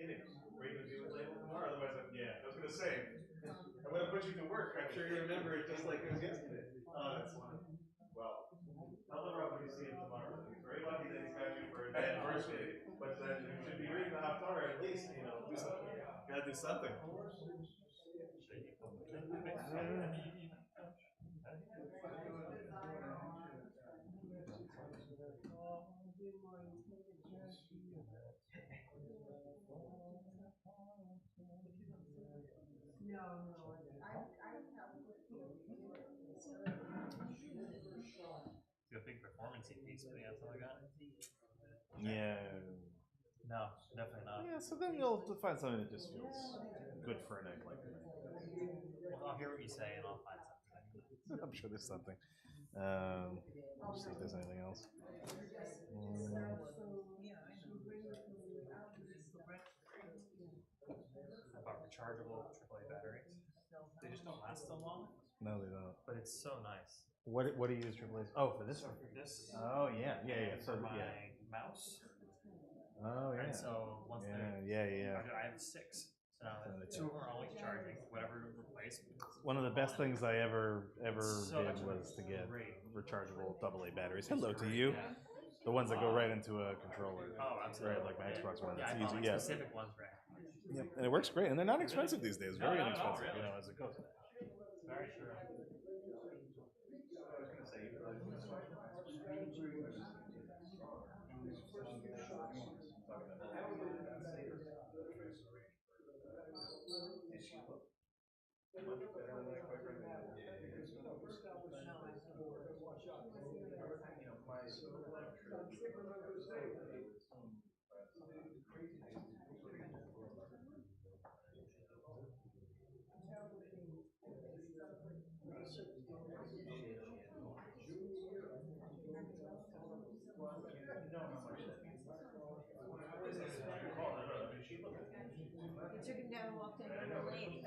kidding. Were you going to do it later tomorrow? Otherwise, yeah, I was going to say, I'm going to put you to work. I'm sure you remember it just like it was yesterday. Oh, that's funny. Well, tell the Rob when you see him tomorrow. He's very lucky that he's got you for an anniversary, but that you should be reading the Haftarah at least, do something. Gotta do something. A big performance piece putting out something like that. Yeah. No, definitely not. Yeah, so then you'll find something that just feels good for a night like tonight. Well, I'll hear what you say and I'll find something. I'm sure there's something. We'll see if there's anything else. About rechargeable AAA batteries. They just don't last so long. No, they don't. But it's so nice. What do you use AAA? Oh, for this one. For this. Oh yeah. So my mouse. Oh yeah. And so once I have 6. So now 2 of them are always charging. Whatever replace. One of the best things I ever did was to get rechargeable AA batteries. Hello to you. Yeah. The ones that go right into a controller. Oh, absolutely. Right, like my Xbox One. Yeah, That's easy. Like specific ones, right? Yep, and it works great, and they're not expensive these days. Very inexpensive, as it goes. Very true. Took him down and walked in on the lane.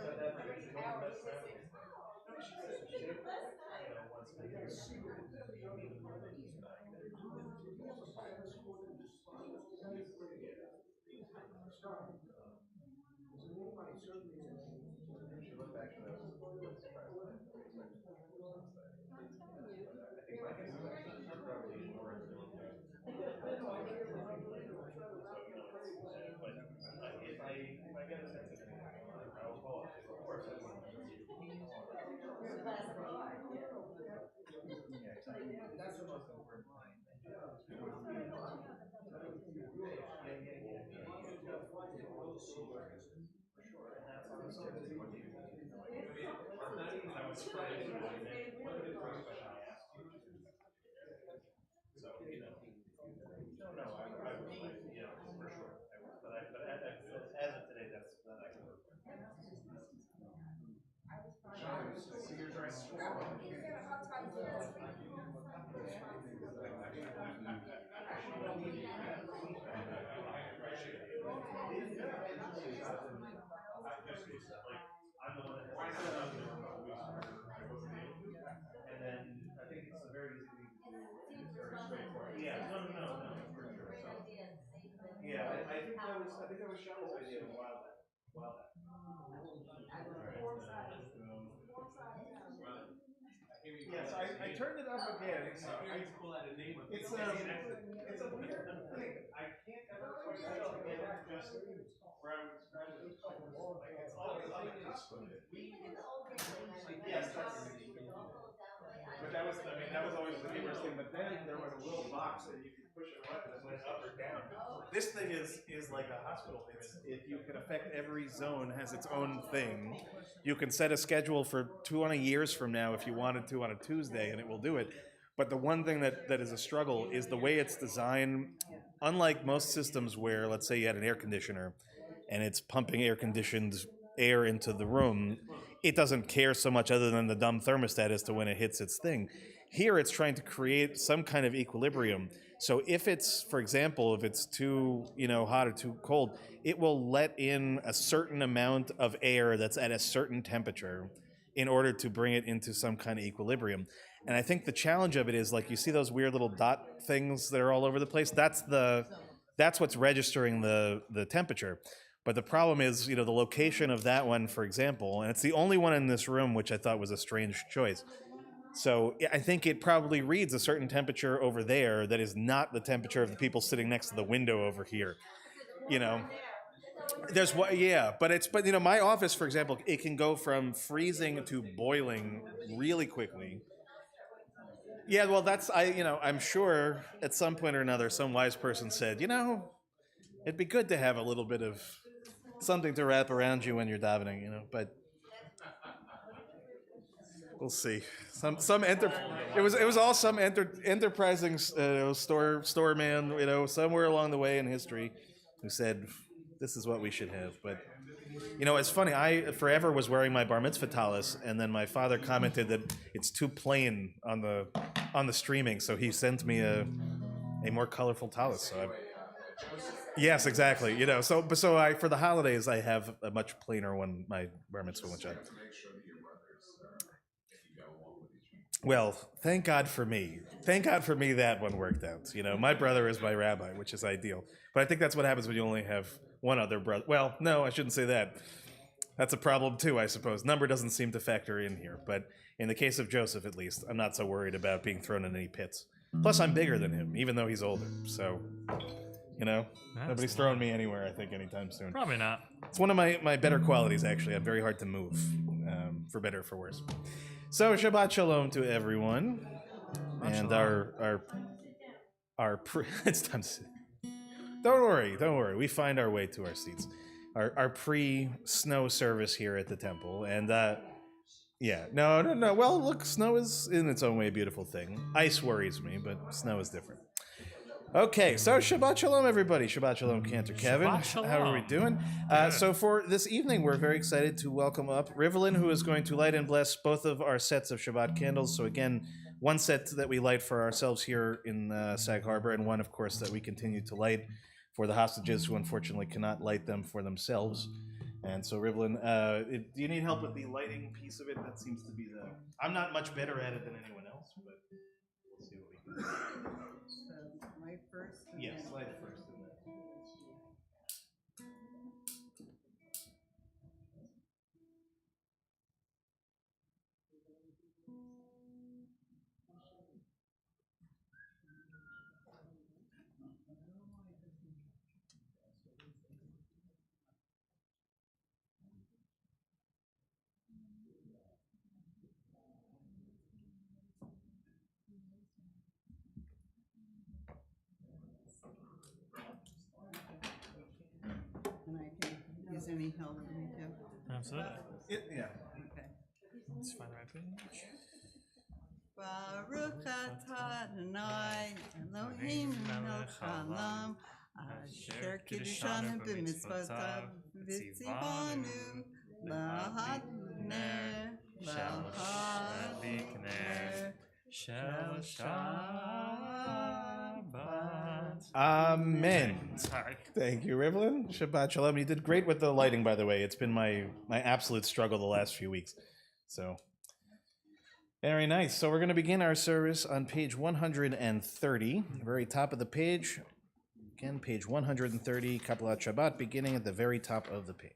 That's the most important thing. I was surprised. One of the first questions I asked you. So, no, I would like, for sure. But as of today, that's that I can work with. So you're trying I'm the one that and then I think it's a very easy thing to do. It's very straightforward. Yeah, no, for sure. So, yeah, I think that was Shelley's idea a while back. Yes, I turned it up again. It's a weird thing. I can't ever quite tell just where I would describe it. It's always on the cusp of it. Yes, but that was always the neighbor's thing. But then there was a little box that you could push a button that went up or down. This thing is like a hospital. If you can affect every zone has its own thing. You can set a schedule for 20 years from now if you wanted to on a Tuesday, and it will do it. But the one thing that is a struggle is the way it's designed. Unlike most systems where, let's say you had an air conditioner and it's pumping air-conditioned air into the room, it doesn't care so much other than the dumb thermostat as to when it hits its thing. Here it's trying to create some kind of equilibrium. So if it's, for example, if it's too hot or too cold, it will let in a certain amount of air that's at a certain temperature in order to bring it into some kind of equilibrium. And I think the challenge of it is, like, you see those weird little dot things that are all over the place? That's what's registering the temperature. But the problem is, the location of that one, for example, and it's the only one in this room, which I thought was a strange choice. So I think it probably reads a certain temperature over there that is not the temperature of the people sitting next to the window over here. There's what, yeah, but my office, for example, it can go from freezing to boiling really quickly. Yeah, well, I'm sure at some point or another, some wise person said, it'd be good to have a little bit of something to wrap around you when you're davening, but we'll see. It was all some enterprising store man, somewhere along the way in history, who said this is what we should have. But it's funny. I forever was wearing my bar mitzvah talis, and then my father commented that it's too plain on the streaming, so he sent me a more colorful talis. So yes, exactly. So for the holidays I have a much plainer one, my bar mitzvah, which I. Well, thank God for me. Thank God for me that one worked out. My brother is my rabbi, which is ideal. But I think that's what happens when you only have one other brother. Well, no, I shouldn't say that. That's a problem too, I suppose. Number doesn't seem to factor in here. But in the case of Joseph, at least, I'm not so worried about being thrown in any pits. Plus, I'm bigger than him, even though he's older. So, nobody's throwing me anywhere, I think, anytime soon. Probably not. It's one of my better qualities, actually. I'm very hard to move, for better or for worse. So Shabbat Shalom to everyone, and our it's time to sit. Don't worry. We find our way to our seats. Our pre-snow service here at the temple, and no. Well, look, snow is in its own way a beautiful thing. Ice worries me, but snow is different. Okay, so Shabbat Shalom, everybody. Shabbat Shalom, Cantor Kevin. Shabbat Shalom. How are we doing? So for this evening, we're very excited to welcome up Rivlin, who is going to light and bless both of our sets of Shabbat candles. So again, one set that we light for ourselves here in Sag Harbor, and one, of course, that we continue to light for the hostages who unfortunately cannot light them for themselves. And so, Rivlin, do you need help with the lighting piece of it? That seems to be I'm not much better at it than anyone else, but we'll see what we can do. Light first? Yes, light first. And I can use any help from you too. Absolutely. Yeah. Okay. Let's find the right page. Baruch atah Adonai Eloheinu melech haolam asher kiddushanu b'mitzvotav v'tzivanu lahadner Shel Shabbat. Amen. Sorry. Thank you, Rivlin. Shabbat Shalom. You did great with the lighting, by the way. It's been my absolute struggle the last few weeks. So, very nice. So we're going to begin our service on page 130, very top of the page. Again, page 130, Kabbalat Shabbat, beginning at the very top of the page.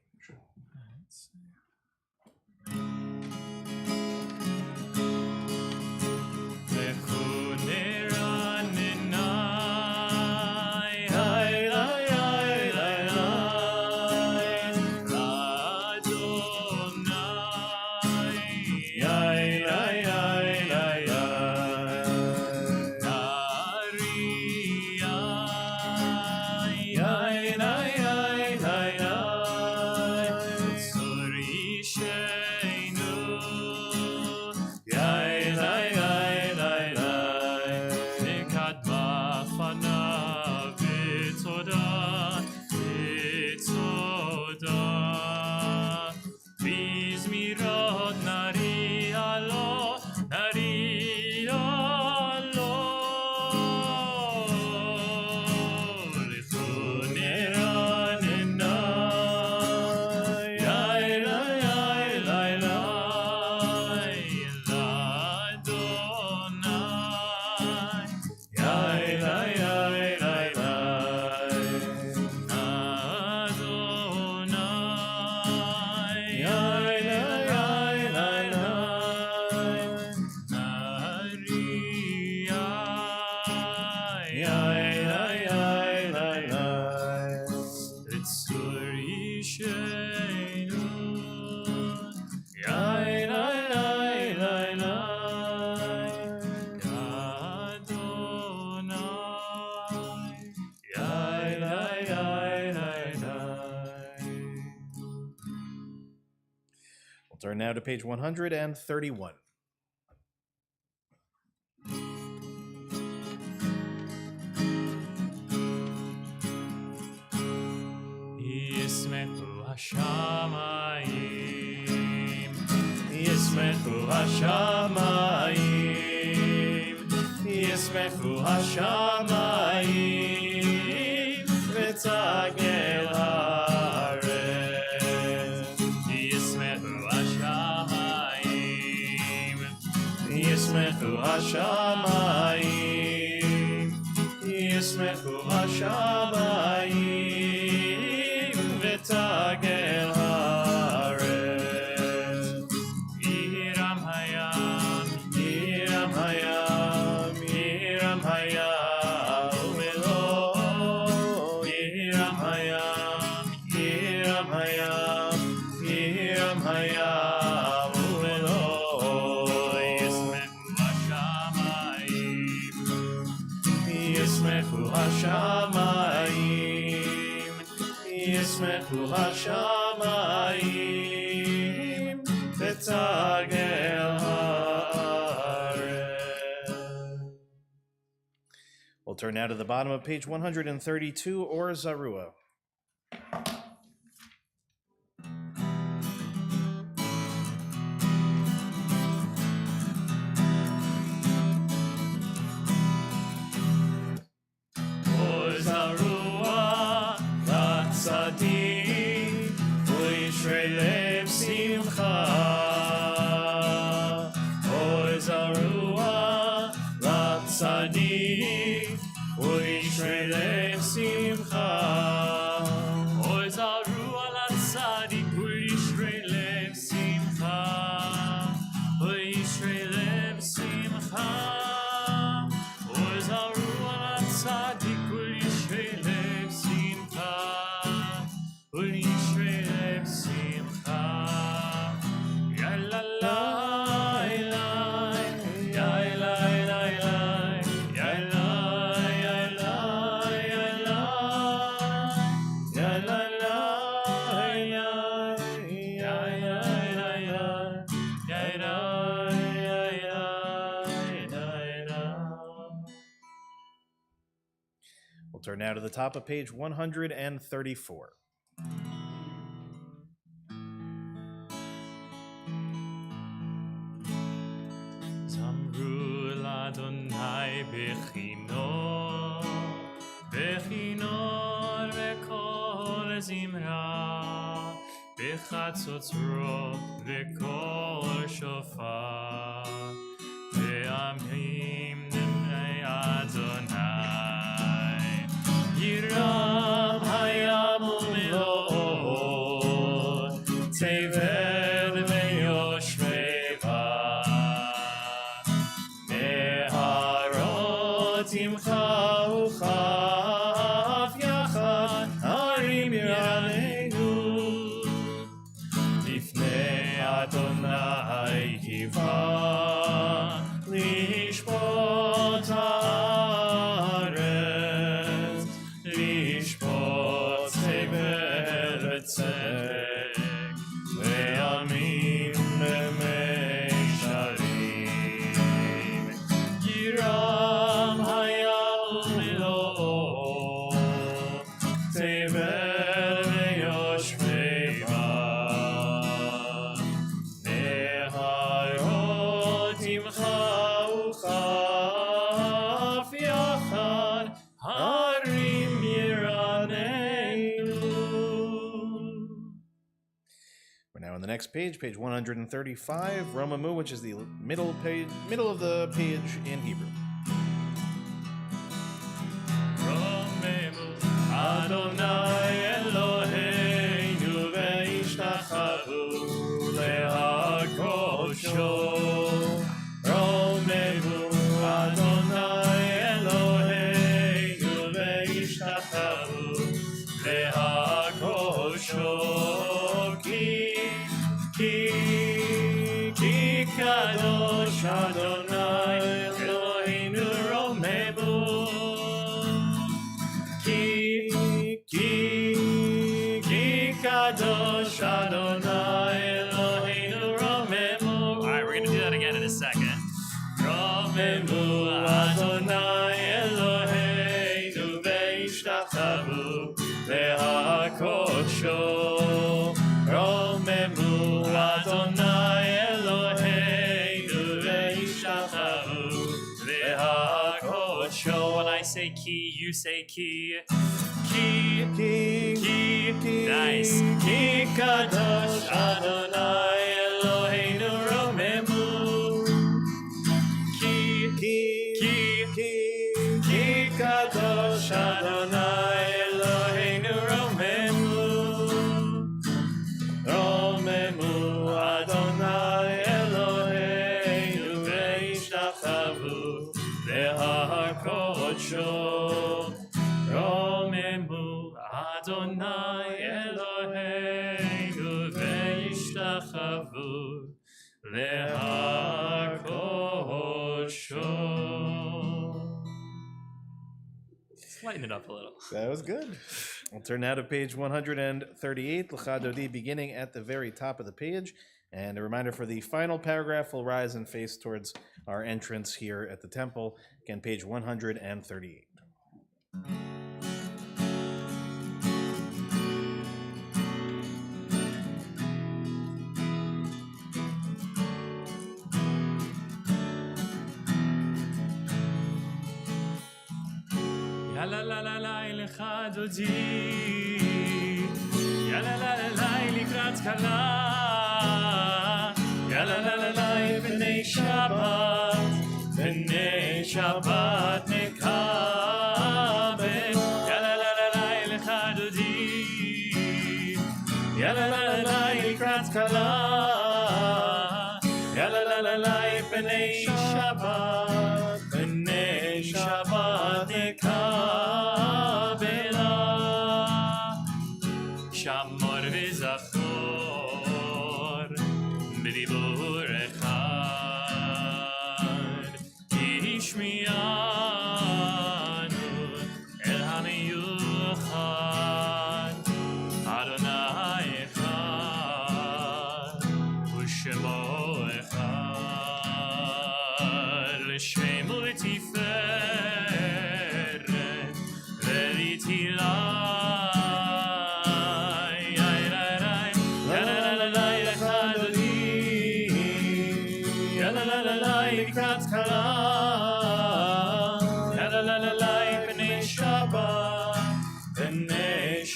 turn now to page 131. ישמחו השמיים, ישמחו השמיים, ישמחו השמיים, ותגל הארץ. ישמחו השמיים, ישמחו השמיים, ישמחו השמיים, ותגל הארץ. ירם הים, ירם הים, ירם הים ומלואו. ירם הים, ירם הים, ירם הים ומלואו. ישמחו השמיים, ישמחו השמיים, ותגל הארץ. We'll turn now to the bottom of page 132, or Zarua. Or Zarua, Latzadik, U'yishrei lev simcha. Or Zarua, Latzadik, U'yishrei lev simcha. Or Zarua, Latzadik, U'yishrei lev simcha. U'yishrei lev simcha. Or Zarua, Latzadik, U'yishrei lev simcha. U'yishrei lev simcha. Ya la la, ya la, ya la, ya la, ya la, ya la, ya la, ya la, We'll turn now to the top of page 134. Zamru l'Adonai bechino, bechinor v'kol zimra, b'chatzotzrot v'kol shofar, ve'amim nemnei Adonai, yiram hayam u'milot, tevel ve'yoshvei ba. Simcha uchaf yachad harim yiraneinu lifnei Adonai kiva lishpot haaretz lishpot tevel v'tzedek ve'amim b'meisharim yiram tevel ve'yoshvei ba. Neharot imcha uchaf yachad harim yiraneinu. We're now on the next page, page 135, Romamu, which is the middle of the page in Hebrew. Adonai Eloheinu ve'ishtachavu lehakosho. Romevu Adonai Eloheinu ve'ishtachavu lehakosho. Ki kadosh Adonai Eloheinu romevu. Ki kadosh Adonai Eloheinu השתחוו להקודשו רוממו אדוני אלוהינו והשתחוו להקודשו. When I say ki, you say ki. Ki, nice. Ki kadosh Adonai Eloheinu romemu. Ki kadosh Adonai Eloheinu romemu. Romemu Adonai Eloheinu ve'ishtachavu le'har kodsho. Romemu Adonai Eloheinu ve'ishtachavu le'har kodsho. Let's lighten it up a little. That was good. We'll turn now to page 138, L'cha Dodi, beginning at the very top of the page. And a reminder for the final paragraph will rise and face towards our entrance here at the temple. Again, page 138. Yalla la la la L'cha Dodi, Yalla la la la Likrat Kala, Yalla la la la B'nei Shabbat Nekabel, Yalla la la la L'cha Dodi, Yalla la la la Likrat Kala, Yalla la la la B'nei Shabbat Nekabela. Shamor v'zachor b'dibur echad ishmi'anu el hamiyuchad Adonai echad u'shemo echad l'shem u'letiferet ve'litila.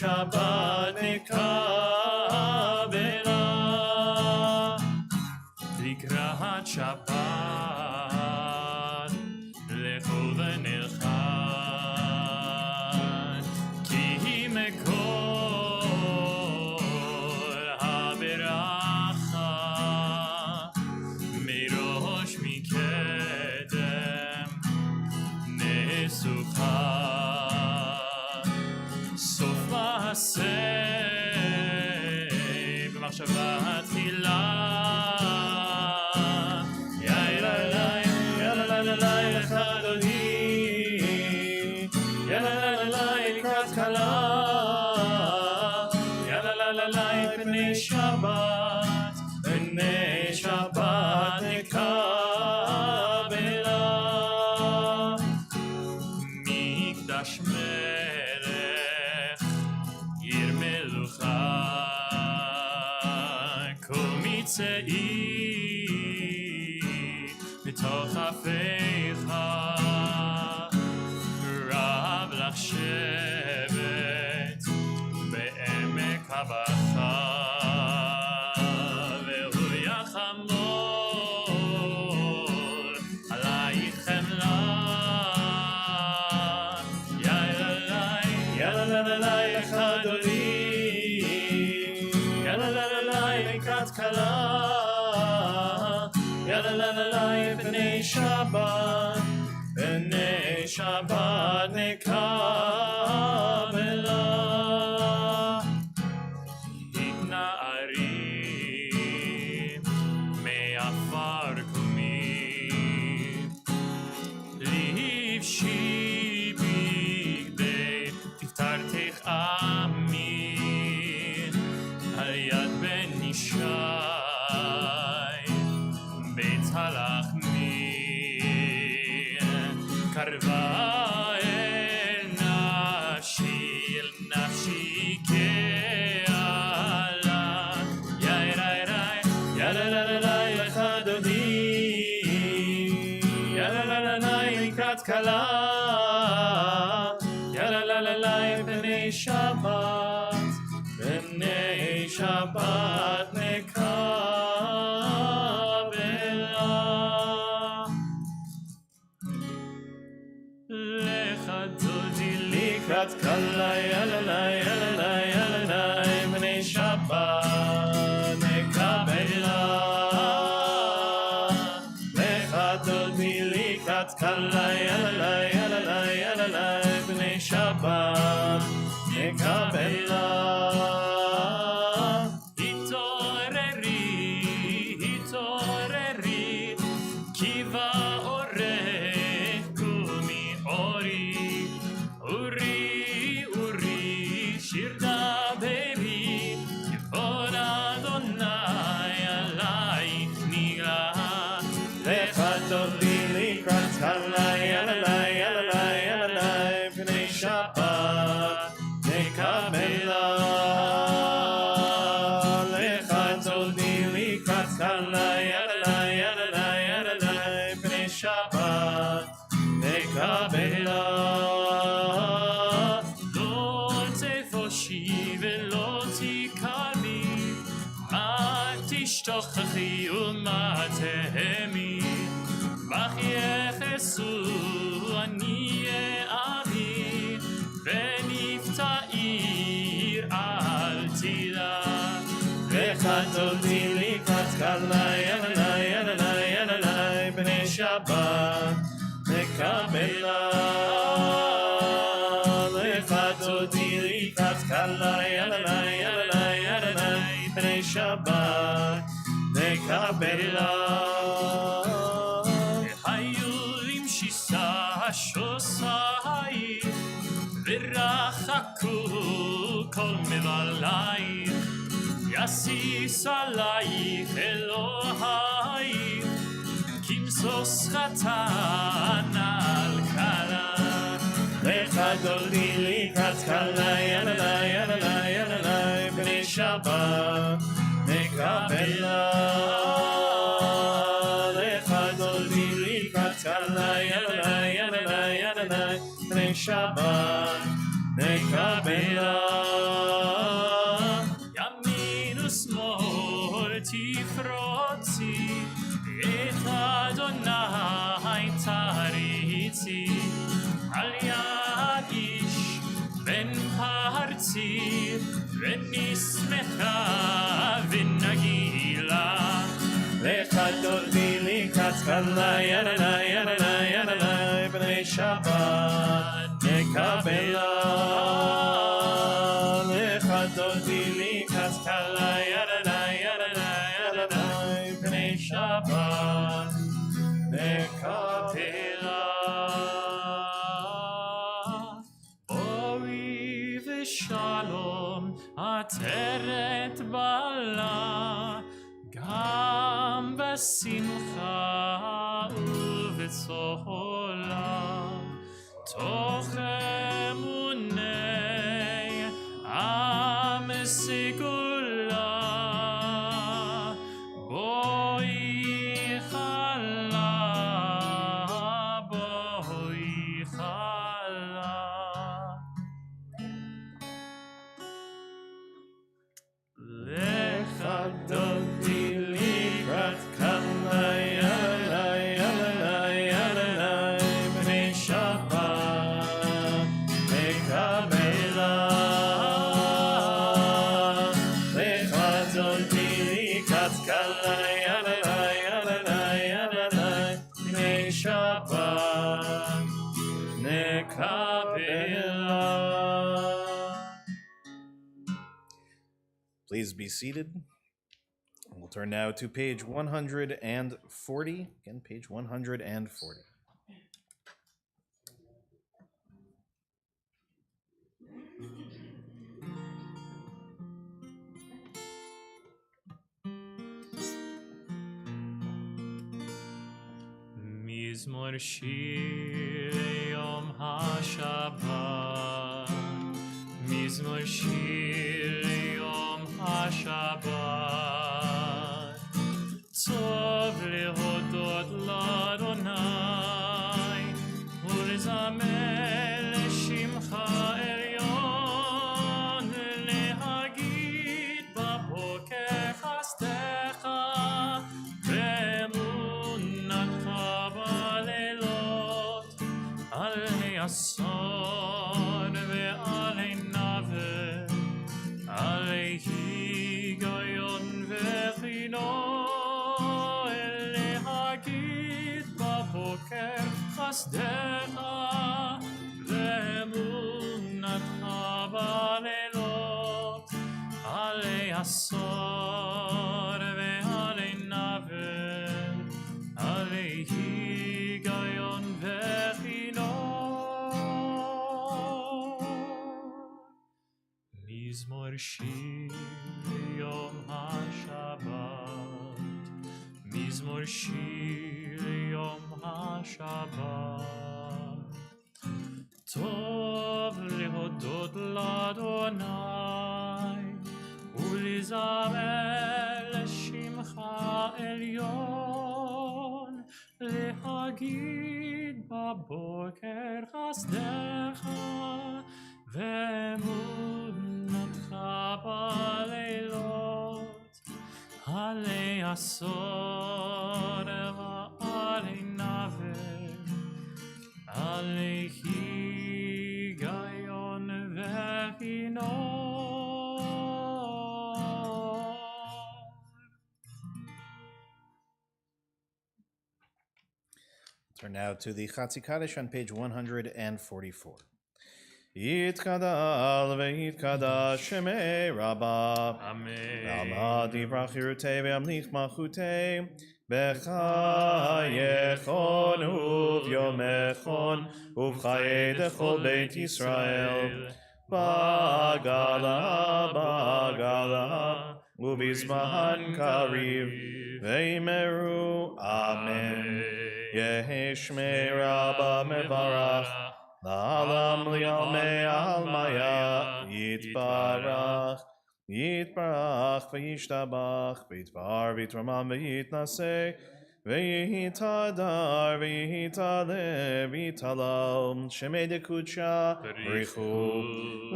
Shabbat nekabela likrat Shabbat lechu v'nilchan ki mekol haberacha mirosh mikedem nesucha Say, b'machshava tchila, Yalla la la L'cha Dodi, Yalla la la Likrat Kala, Yalla la la B'nei Shabbat Nekabela, Mikdash מתוך אפיך רב לך שבט בעמק הבכה והוא יחמול עלייך חמלה. יאללה L'cha Dodi, יאללה לקראת כלה, יאללה בני שבת נקבלה. התנערים מעפר קומי, לבשי בגדי תפארתך עמי, על יד בן ישי בית הלחמי, קרבה עיניי la b'nei Shabbat, b'nei Shabbat nekabela. Lecha dodi likrat kala yalala yalala yalala b'nei Shabbat nekabela. Lecha dodi likrat kala yalala yalala yalala b'nei Shabbat nekabela. Hitoreri, hitoreri, kiva oreh kumi ori, uri, uri, shirda beri, kivod Adonai alai nigla. Lecha dodi likrat kala yalala yalala yalala b'nei Shabbat nekabela. Lecha dodi likrat kala yalala yalala yalala b'nei Shabbat nekabela. Lo תפושי ולא תקרבי, אל תשתוכחי ומה תהמי, בך יחסו אני אבי, ונפתע עיר אל תדע. lecha dodi likrat kala yalala yalala yalala b'nei Shabbat nekabela. Lecha dodi likrat kala yalala yalala yalala b'nei Shabbat nekabela. Hayu limshisa shosai v'rachaku kol mevalayich, יסיס עלייך אלוהייך, כמסוס חתן על כלה. lecha dodi likrat kala yalala yalala yalala b'nei Shabbat nekabela. lecha dodi likrat kala yalala yalala yalala b'nei Shabbat nekabela. שמאל תפרוצי, את אדוני תריצי, על יד איש בן פרצי, ונשמחה ונגילה. lecha dodi likrat kala yalala yalala yalala b'nei Shabbat nekabela. lecha dodi likrat kala yalala yalala yalala b'nei Shabbat nekabela. אורי ושלום עטרת בעלה, גם בשמחה ובצהלה, תוך אמוני עם סגולה. בואי חלה, בואי חלה. lecha dodi likrat kala yalala yalala yalala b'nei Shabbat nekabela. lecha dodi likrat kala yalala yalala yalala b'nei Shabbat nekabela. Please be seated. We'll turn now to page 140. Again, page 140. מזמור שיר יום השבת, מזמור שיר יום השבת. טוב להודות לאדוני ולזמר לשמך אל חסדך ואמונתך בלילות, עלי עשור ועלי נבל, עלי היגיון וכינור. מזמור שיר יום השבת, מזמור שיר יום השבת. טוב להודות לאדוני ולזמר לשמך עליון, להגיד בבוקר חסדך ואמונתך בלילות, עלי עשור ועלי נבל, עלי היגיון וכינור. Turn now to the Chatzi Kaddish on page 144. Yitkadal ve'yitkadash shemei Rabba, Amen. Rama divrach hirutei ve'amlich malchutei, b'chayechon uvyomechon, uv'chayei dechol beit Yisrael, ba'gala, uvizman kariv, ve'imeru, Amen. Yehi shmei Rabba mevarach, La'alam li'almei almaya, yitbarach, yitbarach, v'yishtabach, v'yitbar, v'yitramam, v'yitnaseh, v'yitadar, v'yitaleh, v'yitalal, shemei dekudsha, b'richu,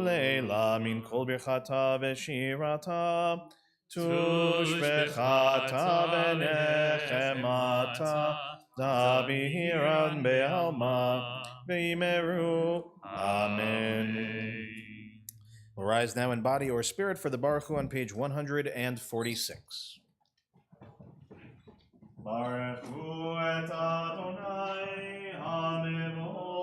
leila min kol birchata v'shirata, tushbechata v'nechemata, Dabihiran be'alma, ve'imeru. Amen. We'll rise now in body or spirit for the Baruch Hu on page 146. Baruch Hu et Adonai HaMevorach,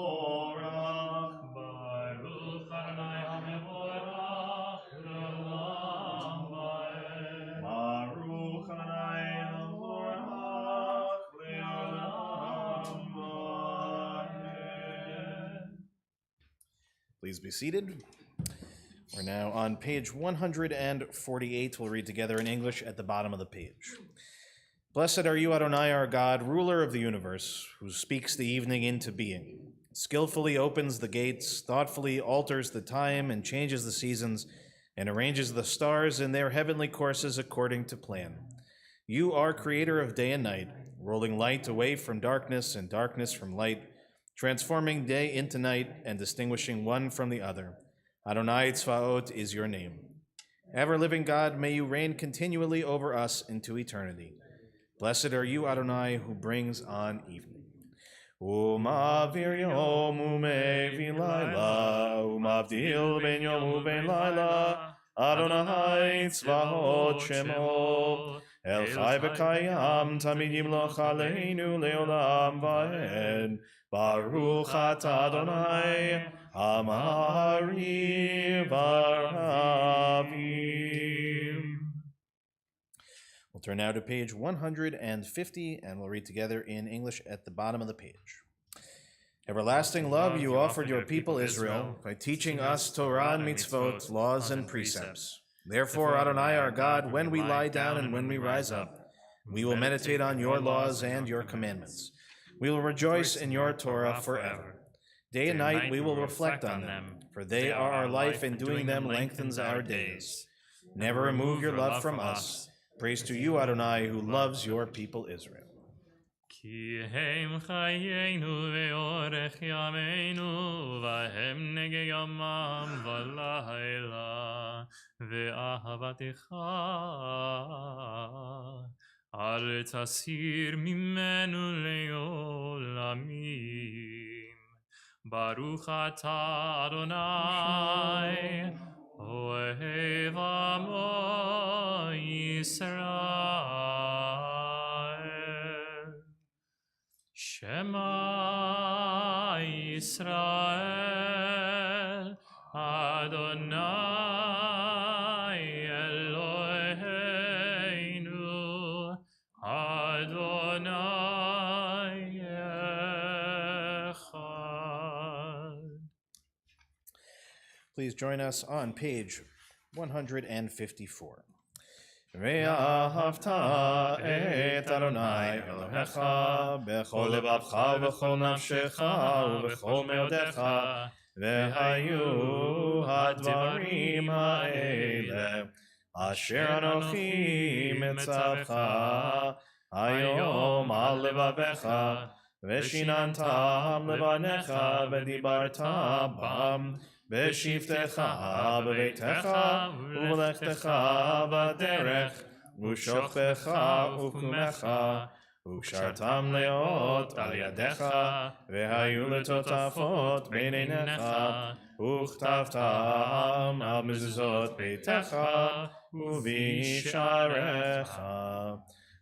Baruch Adonai HaMevorach, L'olam va'ed. Baruch Adonai HaMevorach, L'olam va'ed. Please be seated. We're now on page 148. We'll read together in English at the bottom of the page. Blessed are you, Adonai, our God, ruler of the universe, who speaks the evening into being, skillfully opens the gates, thoughtfully alters the time and changes the seasons, and arranges the stars in their heavenly courses according to plan. You are creator of day and night, rolling light away from darkness and darkness from light, transforming day into night and distinguishing one from the other. Adonai Tzvaot is your name. Ever-living God, may you reign continually over us into eternity. Blessed are you, Adonai, who brings on evening. Umavir yom umevi laila, umavdil ben yom uven laila, Adonai Tzvaot shemo, El chai v'kayam tamid yimloch aleinu leolam va'ed. Baruch atah Adonai, Amari Varavim. We'll turn now to page 150, and we'll read together in English at the bottom of the page. Everlasting love you offered your people Israel by teaching us Torah and mitzvot, laws and precepts. Therefore, Adonai our God, when we lie down and when we rise up, we will meditate on your laws and your commandments. We will rejoice in your Torah forever. Day and night we will reflect on them, for they are our life, and doing them lengthens our days. Never remove your love from us. Praise to you, Adonai, who loves your people Israel. Ki hem chayenu ve'orech yameinu, v'hem nege yomam v'layla, ve'ahavatecha al tasir mimenu le'olamim. Baruch atah Adonai, ohev amo Yisrael. Shema Israel Adonai Eloheinu Adonai Echad. Please join us on page 154. ואהבת את אדוני אלוהיך בכל לבבך ובכל נפשך ובכל מאודך, והיו הדברים האלה אשר אנוכי מצווך היום על לבביך, ושיננתם לבניך ודיברת בם בשבתך בביתך ובלכתך בדרך ושוכבך וקומך, וקשרתם לאות על ידיך והיו לטוטפות בין עיניך, וכתבתם על מזוזות ביתך ובשעריך,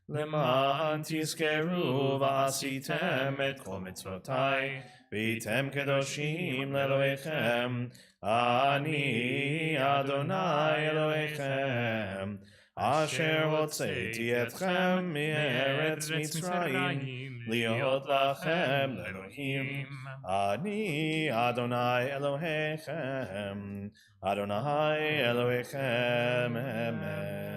למען תזכרו ועשיתם את כל מצוותי והייתם קדושים לאלוהיכם. אני אדוני אלוהיכם אשר הוצאתי אתכם מארץ מצרים להיות לכם לאלוהים. אני אדוני אלוהיכם אדוני אלוהיכם אמת.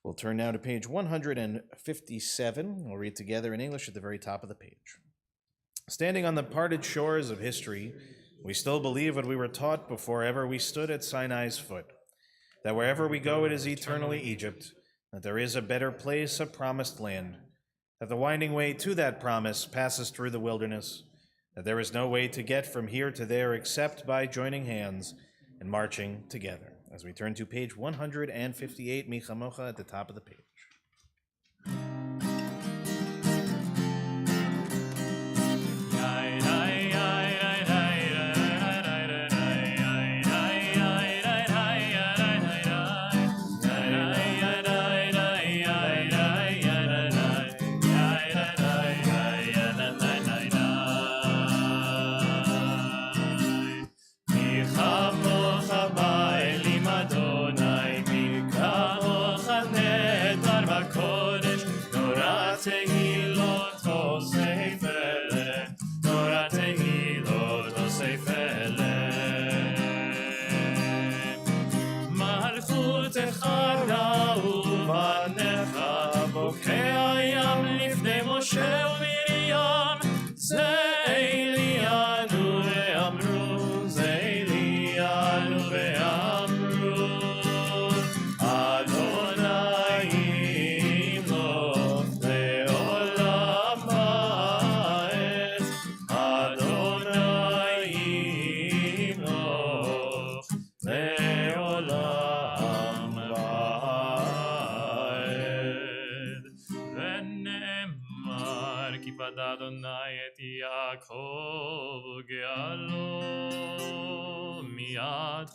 We'll turn now to page 157. We'll read together in English at the very top of the page. Standing on the parted shores of history, we still believe what we were taught before ever we stood at Sinai's foot, that wherever we go it is eternally Egypt, that there is a better place, a promised land, that the winding way to that promise passes through the wilderness, that there is no way to get from here to there except by joining hands and marching together. As we turn to page 158, Mi Chamocha at the top of the page.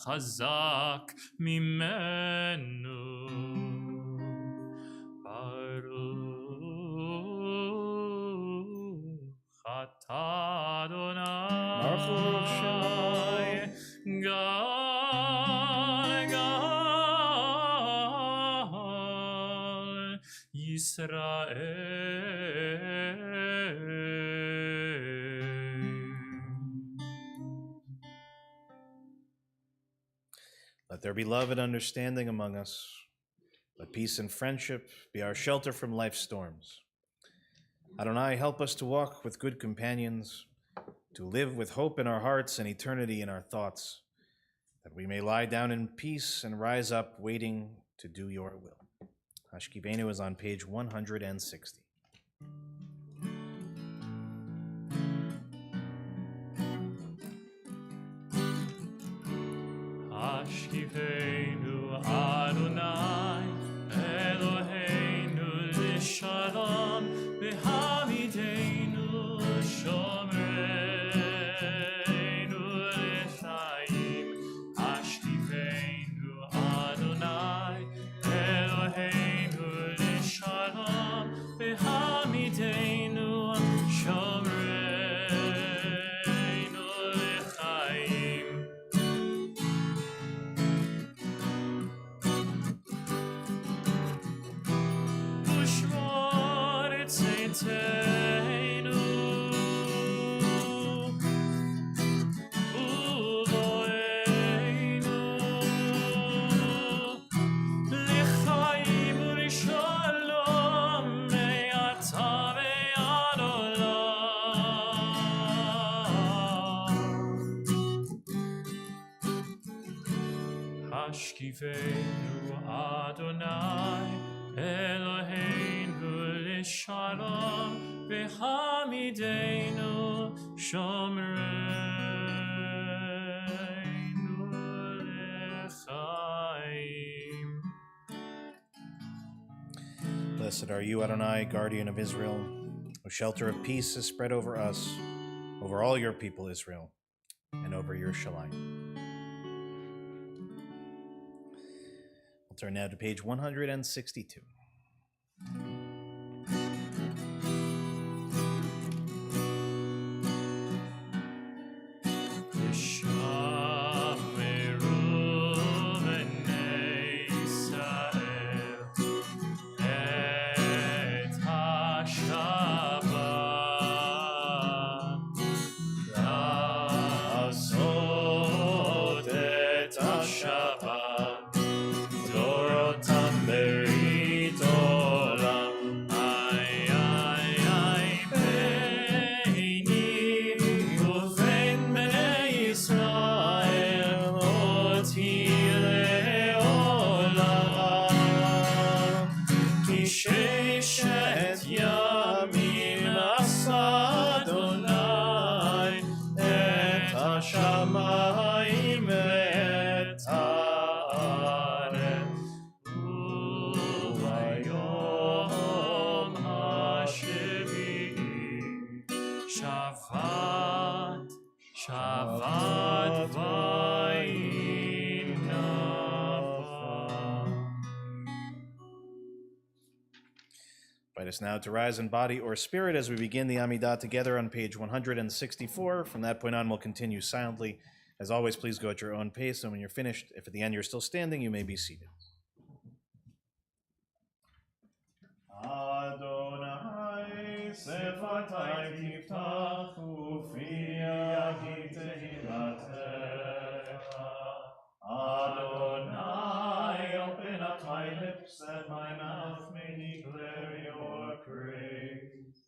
חזק ממנו ברוך אתה אדוני גאל גאל ישראל. Let there be love and understanding among us. Let peace and friendship be our shelter from life's storms. Adonai, help us to walk with good companions, to live with hope in our hearts and eternity in our thoughts, that we may lie down in peace and rise up waiting to do your will. Hashkivenu is on page 160. Hashkivenu Adonai Eloheinu l'shalom v'hamidenu shomreinu l'chaim. Hashkivenu Adonai Eloheinu l'shalom v'hamidenu shomreinu Hashkifenu Adonai Eloheinu Lishalom V'hamidenu Shomreinu Lechaim. Blessed are you, Adonai, guardian of Israel, whose shelter of peace is spread over us, over all your people, Israel, and over Yerushalayim. We'll turn now to page 162. Shabbat Vayinava. Invite us now to rise in body or spirit as we begin the Amidah together on page 164. From that point on, we'll continue silently. As always, please go at your own pace, and when you're finished, if at the end you're still standing, you may be seated. Adonai sefatai tiftach ufi yagid tehilatecha. Adonai, open up my lips that my mouth may declare your praise.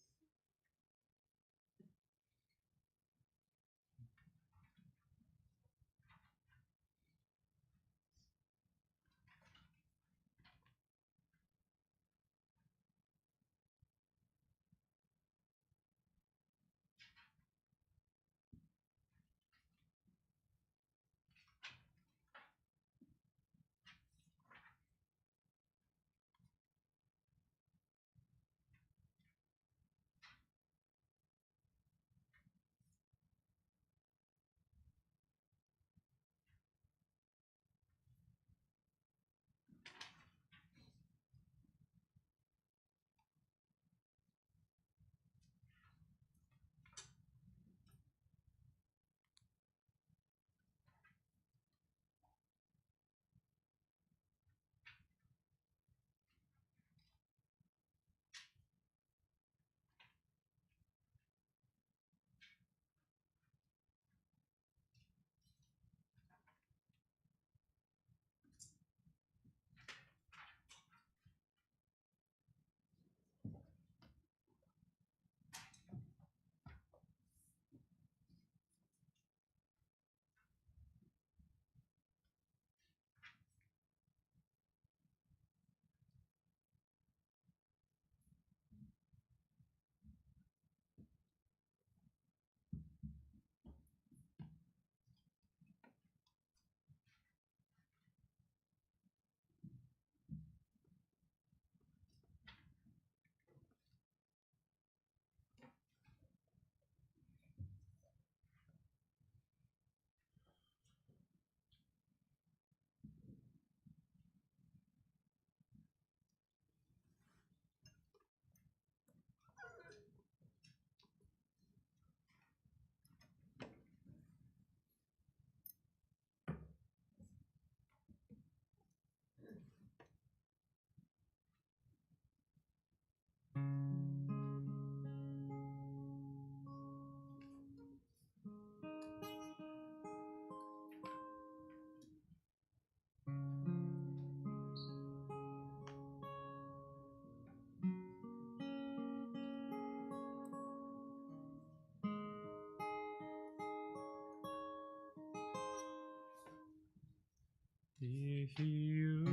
יהיו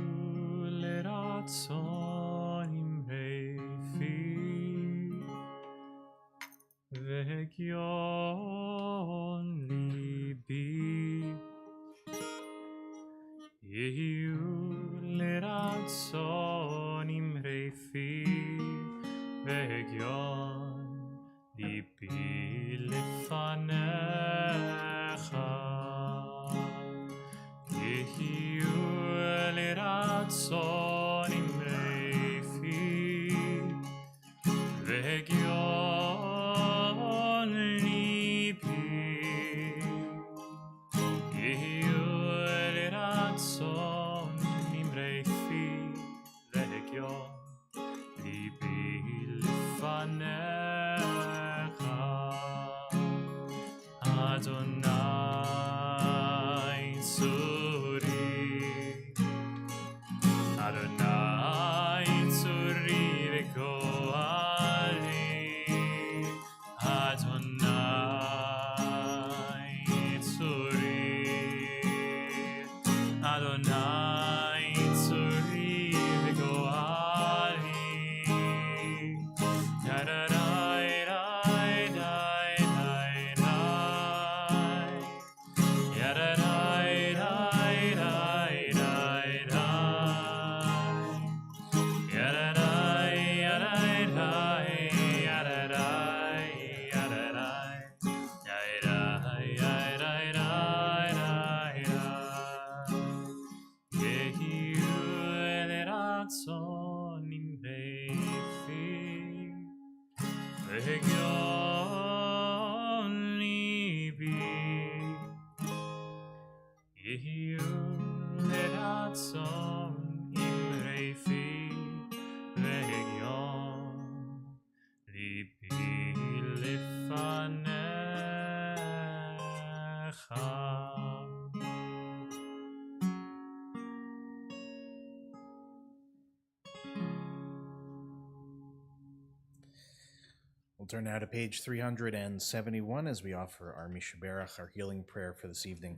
לרצון אמרי פי והגיון ליבי יהיו לרצון אמרי פי והגיון ליבי לפניך יהיו לרצון אמרי פי והגיון ליבי יהיו לרצון אמרי פי והגיון ליבי לפניך אדוני צורי אדוני צורי וגואלי אדוני צורי אדוני צורי וגואלי ידעי די די די די ידעי די די די די ידעי ידעי די ידעי ידעי יהיו לרצון אמרי פי והגיון ליבי יהיו לרצון אמרי פי והגיון ליבי לפניך We'll turn now to page 371 as we offer our Mishaberach, our healing prayer for this evening.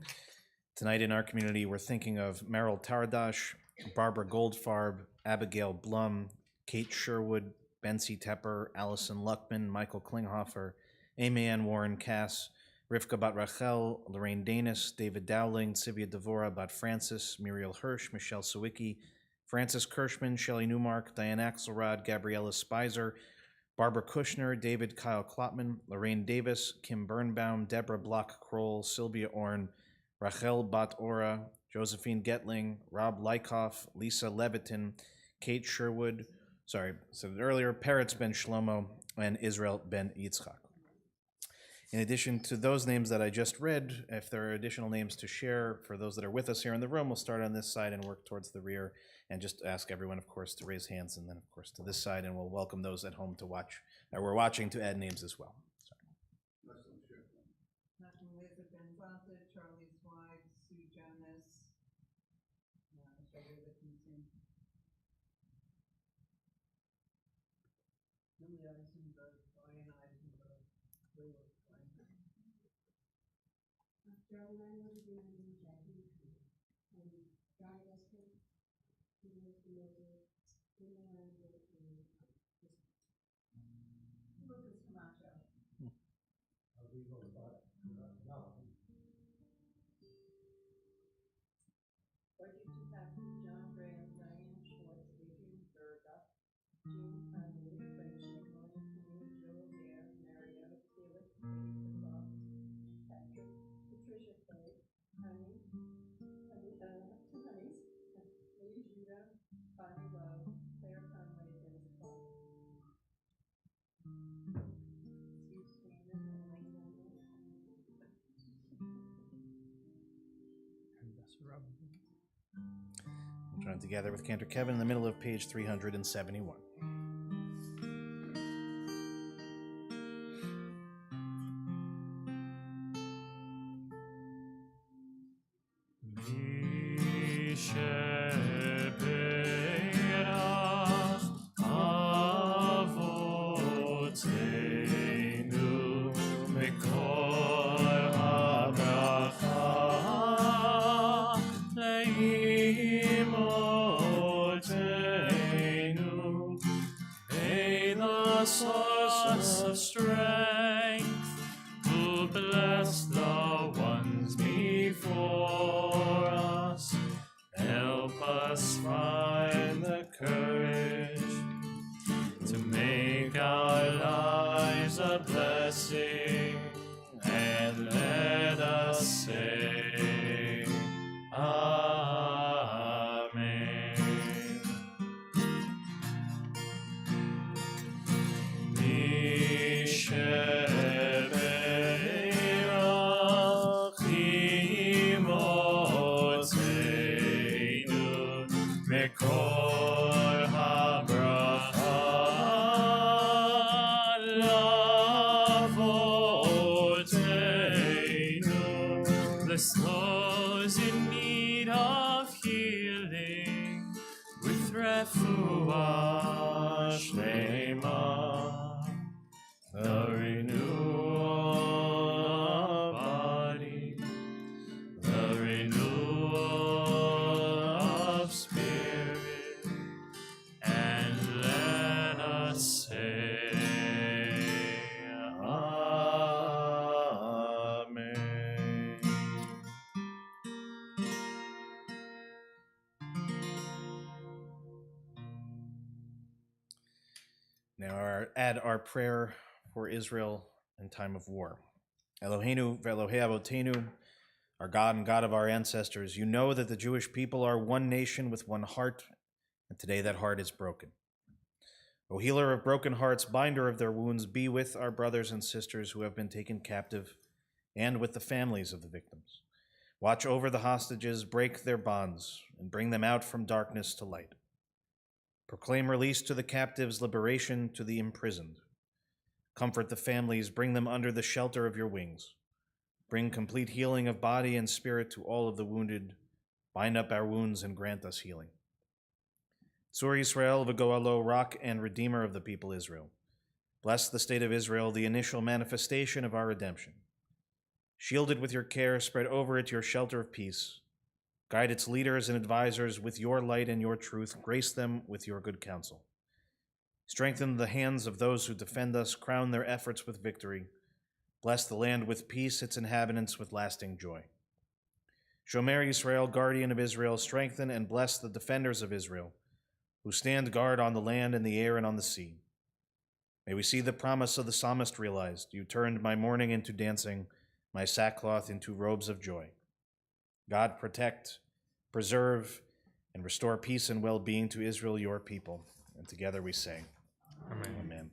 Tonight in our community, we're thinking of Meryl Taradash, Barbara Goldfarb, Abigail Blum, Kate Sherwood, Bency Tepper, Allison Luckman, Michael Klinghoffer, Amy Ann Warren Cass, Rivka Bat Rachel, Lorraine Danis, David Dowling, Sivia Devora Bat Francis, Muriel Hirsch, Michelle Sawicki, Francis Kirschman, Shelley Newmark, Diane Axelrod, Gabriella Spicer, Barbara Kushner, David Kyle Klopman, Lorraine Davis, Kim Birnbaum, Deborah Block-Kroll, Sylvia Orn, Rachel Bat Ora, Josephine Getling, Rob Lykoff, Lisa Levitin, Kate Sherwood, said it earlier, Peretz Ben Shlomo, and Israel Ben Yitzchak. In addition to those names that I just read, if there are additional names to share for those that are with us here in the room, we'll start on this side and work towards the rear, and just ask everyone, of course, to raise hands, and then, of course, to this side, and we'll welcome those at home to watch, or we're watching, to add names as well. Nachum Leza Ben Zalta, Charlie Zweig, Sue Jonas, Shagir Lichtenstein. Billy Eisenberg, Brian Eisenberg, Wayward Franklin. Lucas Camacho. Forty-two Patrick, John Graham, Diane Schwartz, Adrian Berga, Jean Conley, French Nicole, Joe Dare, Mario, Felix, Faith, Croft, Patrick, Patricia Fay, Honey, two Honeys, Lee Judah, Bonnie Love, Claire Conway, Dennis Clark. Steve Sweeney, Elaine Reynolds, We'll join together with Cantor Kevin in the middle of page 371. Here Amen. Mekol habracha lavoteinu. Bless those in need of healing with refuah shlema, the renewal of body, the renewal of spirit, and let us say, Amen. Now add our prayer for Israel in time of war. Eloheinu ve'Elohei Avotenu, our God and God of our ancestors, you know that the Jewish people are one nation with one heart, and today that heart is broken. O healer of broken hearts, binder of their wounds, be with our brothers and sisters who have been taken captive and with the families of the victims. Watch over the hostages, break their bonds, and bring them out from darkness to light. Proclaim release to the captives, liberation to the imprisoned. Comfort the families, bring them under the shelter of your wings. Bring complete healing of body and spirit to all of the wounded. Bind up our wounds and grant us healing. Tzur Yisrael v'goalo, rock and redeemer of the people Israel. Bless the state of Israel, the initial manifestation of our redemption. Shield it with your care, spread over it your shelter of peace. Guide its leaders and advisors with your light and your truth. Grace them with your good counsel. Strengthen the hands of those who defend us. Crown their efforts with victory. Bless the land with peace, its inhabitants with lasting joy. Shomer Yisrael, guardian of Israel, strengthen and bless the defenders of Israel, who stand guard on the land and the air and on the sea. May we see the promise of the psalmist realized. You turned my mourning into dancing, my sackcloth into robes of joy. God, protect, preserve, and restore peace and well-being to Israel, your people. And together we say, Amen. Amen.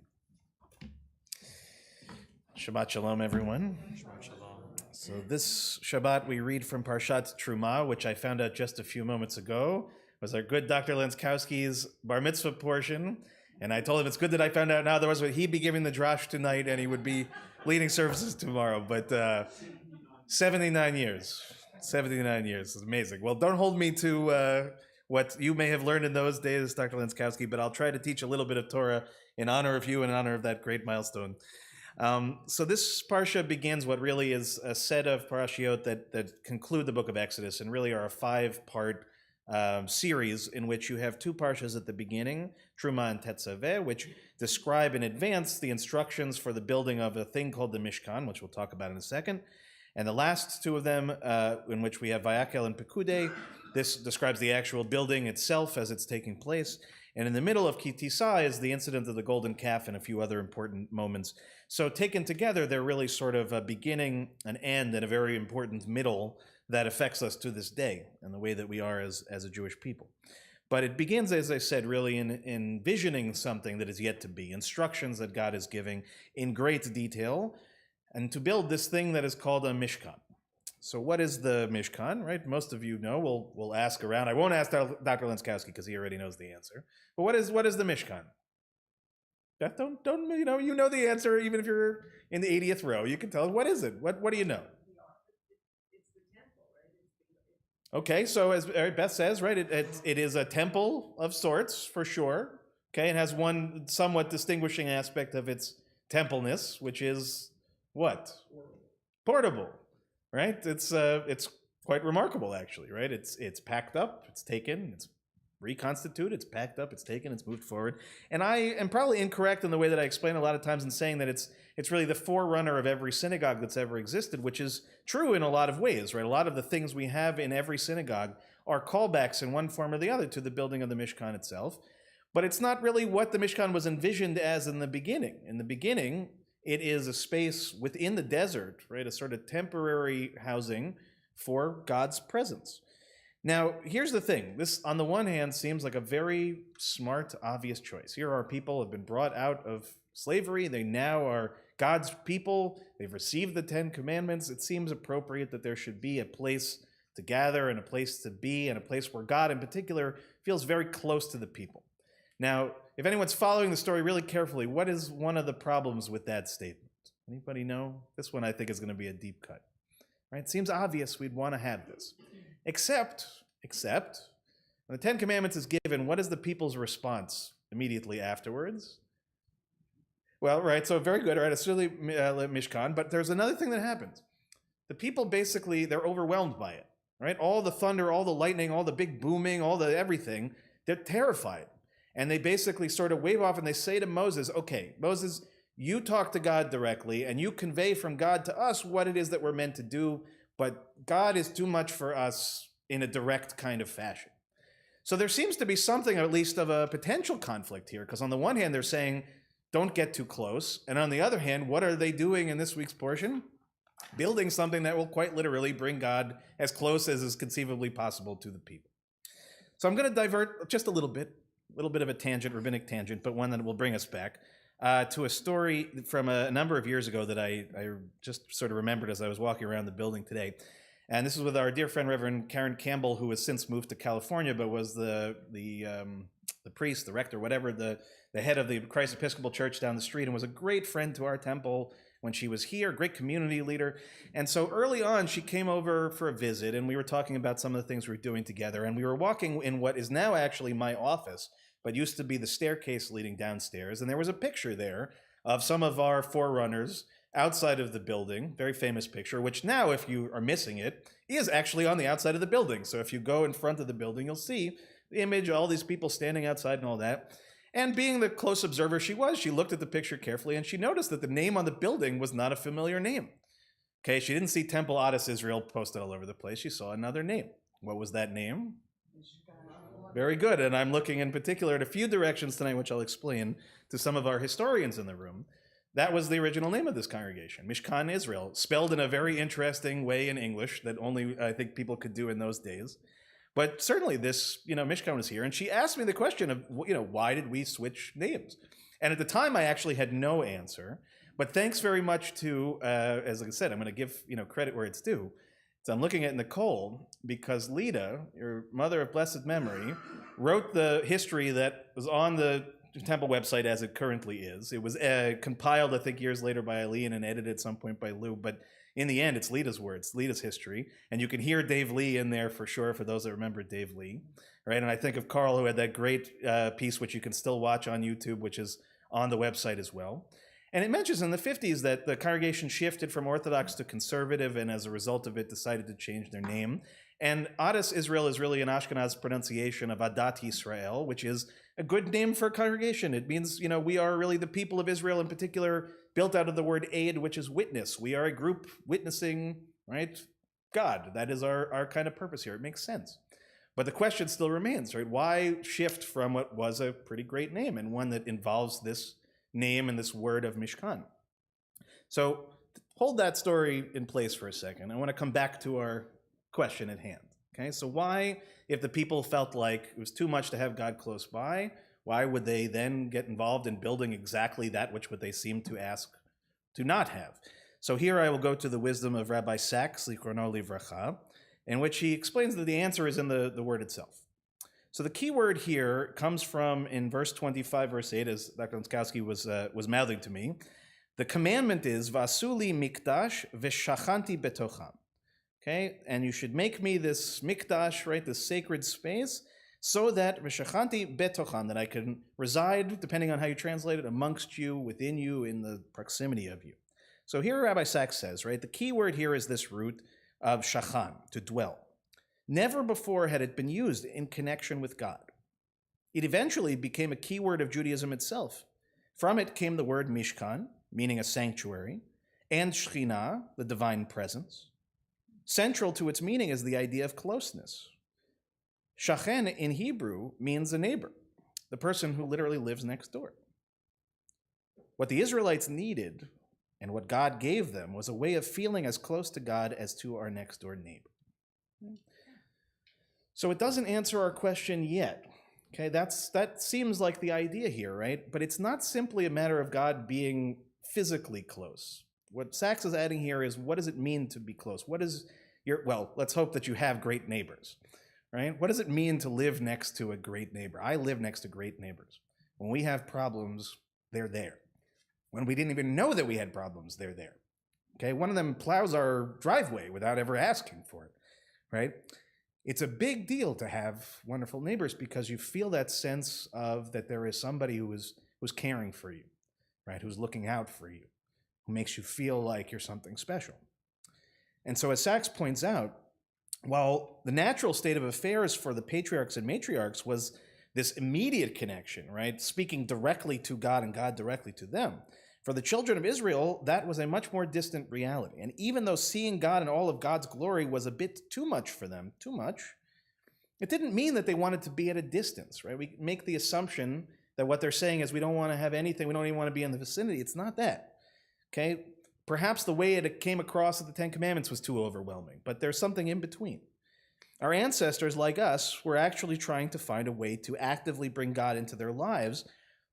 Shabbat shalom, everyone. Shabbat shalom. So this Shabbat we read from Parshat Truma, which I found out just a few moments ago was our good Dr. Lenskowski's bar mitzvah portion. And I told him it's good that I found out now, otherwise he'd be giving the drash tonight and he would be leading services tomorrow. But 79 years. 79 years. It's amazing. Well, don't hold me to what you may have learned in those days, Dr. Lenskowski, but I'll try to teach a little bit of Torah in honor of you and in honor of that great milestone. So this parsha begins what really is a set of parashiot that conclude the book of Exodus and really are a 5-part series in which you have 2 parshas at the beginning, Truma and Tetzaveh, which describe in advance the instructions for the building of a thing called the Mishkan, which we'll talk about in a second. And the last 2 of them, in which we have Vayakel and Pekudei, this describes the actual building itself as it's taking place. And in the middle of Ki Tisa is the incident of the golden calf and a few other important moments. So taken together, they're really sort of a beginning, an end, and a very important middle that affects us to this day and the way that we are as a Jewish people. But it begins, as I said, really in envisioning something that is yet to be, instructions that God is giving in great detail, and to build this thing that is called a Mishkan. So what is the Mishkan, right? Most of you know. We'll ask around. I won't ask Dr. Lenskowski because he already knows the answer. But what is the Mishkan? Beth, don't you know the answer even if you're in the 80th row. You can tell us, what is it? What do you know? It's the temple, right? Okay, so as Beth says, right, it is a temple of sorts, for sure. Okay, it has one somewhat distinguishing aspect of its templeness, which is what? Portable, right? It's quite remarkable, actually, right? It's packed up, it's taken, it's reconstituted, it's packed up, it's taken, it's moved forward. And I am probably incorrect in the way that I explain a lot of times in saying that it's really the forerunner of every synagogue that's ever existed, which is true in a lot of ways, right? A lot of the things we have in every synagogue are callbacks in one form or the other to the building of the Mishkan itself. But it's not really what the Mishkan was envisioned as in the beginning. In the beginning, it is a space within the desert, right? A sort of temporary housing for God's presence. Now, here's the thing. This, on the one hand, seems like a very smart, obvious choice. Here are people who have been brought out of slavery. They now are God's people. They've received the Ten Commandments. It seems appropriate that there should be a place to gather and a place to be and a place where God, in particular, feels very close to the people. Now, if anyone's following the story really carefully, what is one of the problems with that statement? Anybody know? This one, I think, is going to be a deep cut. Right? It seems obvious we'd want to have this. Except, when the Ten Commandments is given, what is the people's response immediately afterwards? Well, right, so very good, right, it's really Mishkan, but there's another thing that happens. The people basically, they're overwhelmed by it, right? All the thunder, all the lightning, all the big booming, all the everything, they're terrified. And they basically sort of wave off and they say to Moses, okay, Moses, you talk to God directly and you convey from God to us what it is that we're meant to do, but God is too much for us in a direct kind of fashion. So there seems to be something, at least, of a potential conflict here, because on the one hand, they're saying, don't get too close. And on the other hand, what are they doing in this week's portion? Building something that will quite literally bring God as close as is conceivably possible to the people. So I'm going to divert just a little bit of a tangent, rabbinic tangent, but one that will bring us back to a story from a number of years ago that I just sort of remembered as I was walking around the building today. And this is with our dear friend, Reverend Karen Campbell, who has since moved to California, but was the priest, the rector, whatever, the head of the Christ Episcopal Church down the street, and was a great friend to our temple when she was here, great community leader. And so early on, she came over for a visit, and we were talking about some of the things we were doing together. And we were walking in what is now actually my office, but used to be the staircase leading downstairs. And there was a picture there of some of our forerunners outside of the building, very famous picture, which now, if you are missing it, is actually on the outside of the building. So if you go in front of the building, you'll see the image, all these people standing outside and all that. And being the close observer she was, she looked at the picture carefully and she noticed that the name on the building was not a familiar name. Okay, she didn't see Temple Adas Israel posted all over the place. She saw another name. What was that name? Very good. And I'm looking in particular at a few directions tonight, which I'll explain to some of our historians in the room. That was the original name of this congregation, Mishkan Israel, spelled in a very interesting way in English that only I think people could do in those days. But certainly this, Mishkan was here, and she asked me the question of, why did we switch names? And at the time, I actually had no answer. But thanks very much to, as I said, I'm going to give credit where it's due. So I'm looking at Nicole, because Lita, your mother of blessed memory, wrote the history that was on the temple website as it currently is. It was compiled, I think, years later by Eileen and edited at some point by Lou. But in the end, it's Lita's words, Lita's history. And you can hear Dave Lee in there for sure, for those that remember Dave Lee. Right? And I think of Carl, who had that great piece, which you can still watch on YouTube, which is on the website as well. And it mentions in the 50s that the congregation shifted from Orthodox to conservative, and as a result of it, decided to change their name. And Adas Israel is really an Ashkenaz pronunciation of Adas Israel, which is a good name for a congregation. It means, we are really the people of Israel, in particular, built out of the word aid, which is witness. We are a group witnessing, right, God. That is our kind of purpose here. It makes sense. But the question still remains, right? Why shift from what was a pretty great name and one that involves this name and this word of Mishkan? So hold that story in place for a second. I want to come back to our question at hand. Okay, so why, if the people felt like it was too much to have God close by, why would they then get involved in building exactly that which would they seem to ask to not have? So here I will go to the wisdom of Rabbi Sachs, Zichrono Livracha, in which he explains that the answer is in the word itself. So the key word here comes from, in verse 25, verse 8, as Dr. Onskowski was mouthing to me. The commandment is, Vasuli mikdash v'shachanti betocham. Okay, and you should make me this mikdash, right, this sacred space, so that v'shachanti betocham, that I can reside, depending on how you translate it, amongst you, within you, in the proximity of you. So here Rabbi Sachs says, right, the key word here is this root of shachan, to dwell. Never before had it been used in connection with God. It eventually became a key word of Judaism itself. From it came the word mishkan, meaning a sanctuary, and shekhinah, the divine presence. Central to its meaning is the idea of closeness. Shachen in Hebrew means a neighbor, the person who literally lives next door. What the Israelites needed and what God gave them was a way of feeling as close to God as to our next door neighbor. So it doesn't answer our question yet. Okay, that seems like the idea here, right? But it's not simply a matter of God being physically close. What Sachs is adding here is, what does it mean to be close? What is well, let's hope that you have great neighbors, right? What does it mean to live next to a great neighbor? I live next to great neighbors. When we have problems, they're there. When we didn't even know that we had problems, they're there. Okay, one of them plows our driveway without ever asking for it, right? It's a big deal to have wonderful neighbors because you feel that sense of that there is somebody who's caring for you, right? Who's looking out for you, who makes you feel like you're something special. And so as Sachs points out, while the natural state of affairs for the patriarchs and matriarchs was this immediate connection, right? Speaking directly to God and God directly to them. For the children of Israel, that was a much more distant reality. And even though seeing God in all of God's glory was a bit too much for them, it didn't mean that they wanted to be at a distance, right? We make the assumption that what they're saying is we don't want to have anything, we don't even want to be in the vicinity. It's not that, okay? Perhaps the way it came across at the Ten Commandments was too overwhelming, but there's something in between. Our ancestors, like us, were actually trying to find a way to actively bring God into their lives,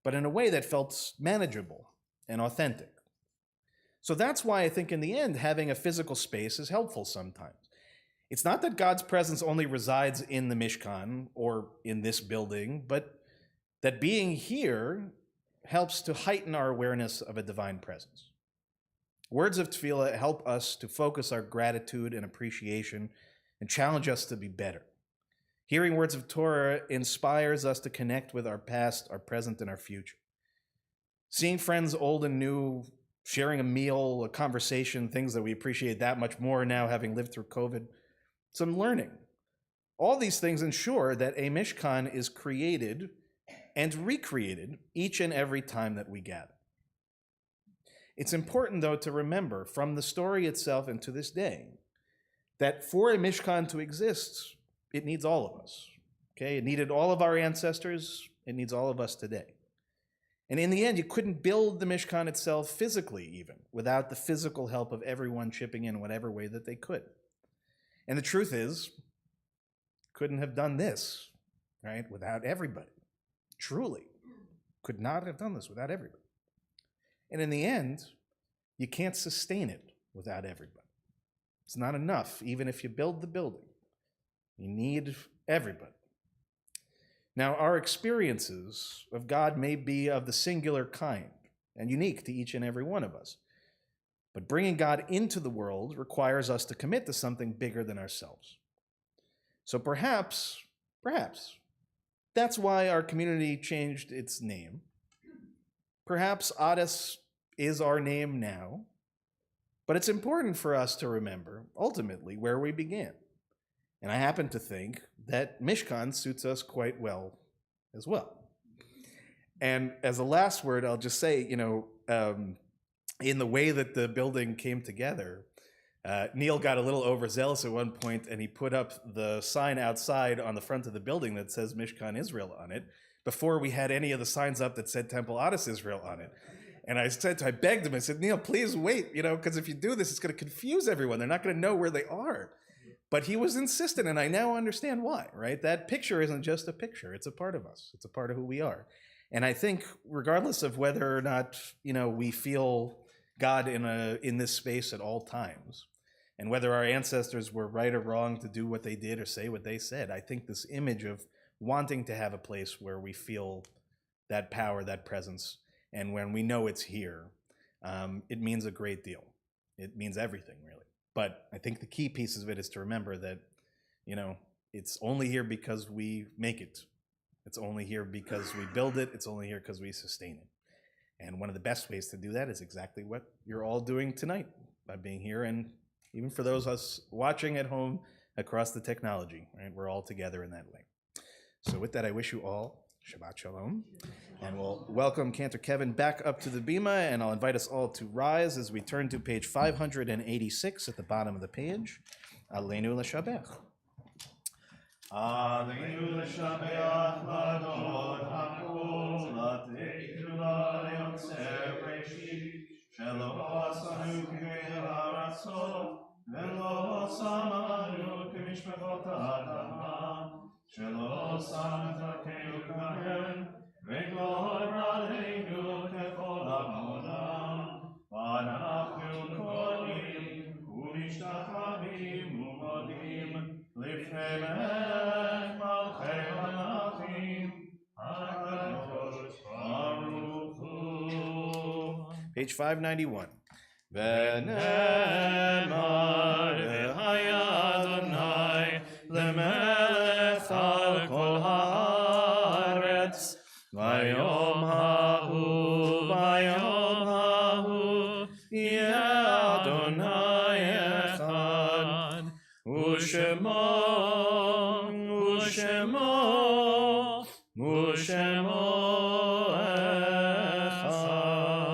but in a way that felt manageable and authentic. So that's why I think in the end, having a physical space is helpful sometimes. It's not that God's presence only resides in the Mishkan or in this building, but that being here helps to heighten our awareness of a divine presence. Words of tefillah help us to focus our gratitude and appreciation and challenge us to be better. Hearing words of Torah inspires us to connect with our past, our present, and our future. Seeing friends old and new, sharing a meal, a conversation, things that we appreciate that much more now having lived through COVID, some learning. All these things ensure that a Mishkan is created and recreated each and every time that we gather. It's important, though, to remember from the story itself and to this day that for a Mishkan to exist, it needs all of us. Okay? It needed all of our ancestors. It needs all of us today. And in the end, you couldn't build the Mishkan itself physically even without the physical help of everyone chipping in whatever way that they could. And the truth is, couldn't have done this, right, without everybody. Truly, could not have done this without everybody. And in the end, you can't sustain it without everybody. It's not enough, even if you build the building. You need everybody. Now, our experiences of God may be of the singular kind and unique to each and every one of us. But bringing God into the world requires us to commit to something bigger than ourselves. So perhaps, that's why our community changed its name. Perhaps Adas is our name now, but it's important for us to remember, ultimately, where we began. And I happen to think that Mishkan suits us quite well as well. And as a last word, I'll just say, in the way that the building came together, Neil got a little overzealous at one point, and he put up the sign outside on the front of the building that says Mishkan Israel on it, before we had any of the signs up that said Temple Adas Israel on it. And I begged him, I said, Neil, please wait, because if you do this, it's going to confuse everyone. They're not going to know where they are. But he was insistent, and I now understand why, right? That picture isn't just a picture. It's a part of us. It's a part of who we are. And I think regardless of whether or not, we feel God in this space at all times, and whether our ancestors were right or wrong to do what they did or say what they said, I think this image of wanting to have a place where we feel that power, that presence, and when we know it's here, it means a great deal. It means everything, really. But I think the key pieces of it is to remember that, it's only here because we make it. It's only here because we build it. It's only here because we sustain it. And one of the best ways to do that is exactly what you're all doing tonight by being here. And even for those of us watching at home across the technology, right? We're all together in that way. So with that, I wish you all Shabbat Shalom. And we'll welcome Cantor Kevin back up to the bima, and I'll invite us all to rise as we turn to page 586 at the bottom of the page. Aleinu l'shabech. Aleinu l'shabech l'adon hakol l'teiknu l'yotzer breshit shelo asanu k'mei haratzot velo samanu k'mishpachot ha'adama Santa Keukahen, Vegor Radenu Kefol Amonam, Vanachnu Kolim, Umishtachavim Umodim, Lifnei Melech Malchei Malachim, HaKadosh Baruch Hu. Page 591. ונאמר והיה אדוני למלך על כל הארץ ביום ההוא יהיה אדוני אחד ושמו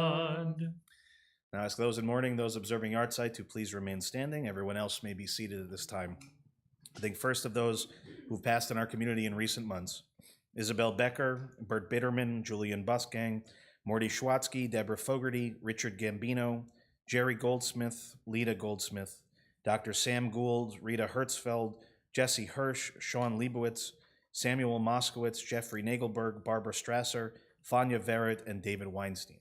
אחד. Now ask those in mourning, those observing yahrzeit, to please remain standing. Everyone else may be seated at this time. I think first of those who've passed in our community in recent months: Isabel Becker, Bert Bitterman, Julian Busgang, Morty Schwatzky, Deborah Fogarty, Richard Gambino, Jerry Goldsmith, Lita Goldsmith, Dr. Sam Gould, Rita Hertzfeld, Jesse Hirsch, Sean Leibowitz, Samuel Moskowitz, Jeffrey Nagelberg, Barbara Strasser, Fanya Verrett, and David Weinstein.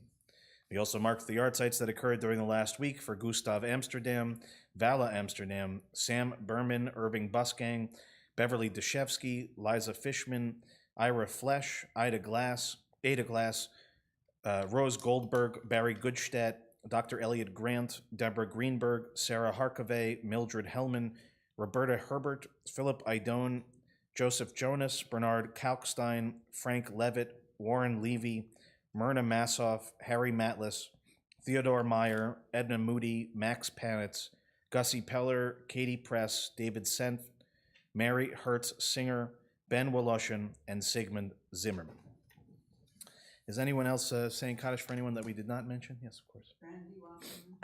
We also marked the yahrzeits that occurred during the last week for Gustav Amsterdam, Vala Amsterdam, Sam Berman, Irving Busgang, Beverly Deshevsky, Liza Fishman, Ira Flesh, Ada Glass, Rose Goldberg, Barry Goodstadt, Dr. Elliot Grant, Deborah Greenberg, Sarah Harkaveh, Mildred Hellman, Roberta Herbert, Philip Idone, Joseph Jonas, Bernard Kalkstein, Frank Levitt, Warren Levy, Myrna Massoff, Harry Matlis, Theodore Meyer, Edna Moody, Max Panitz, Gussie Peller, Katie Press, David Senf, Mary Hertz Singer, Ben Woloshin, and Sigmund Zimmerman. Is anyone else saying Kaddish for anyone that we did not mention? Yes, of course. Randy Wasserman.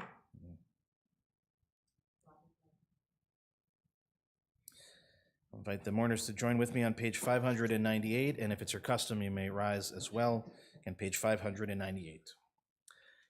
I'll invite the mourners to join with me on page 598, and if it's your custom, you may rise as well. Again, page 598.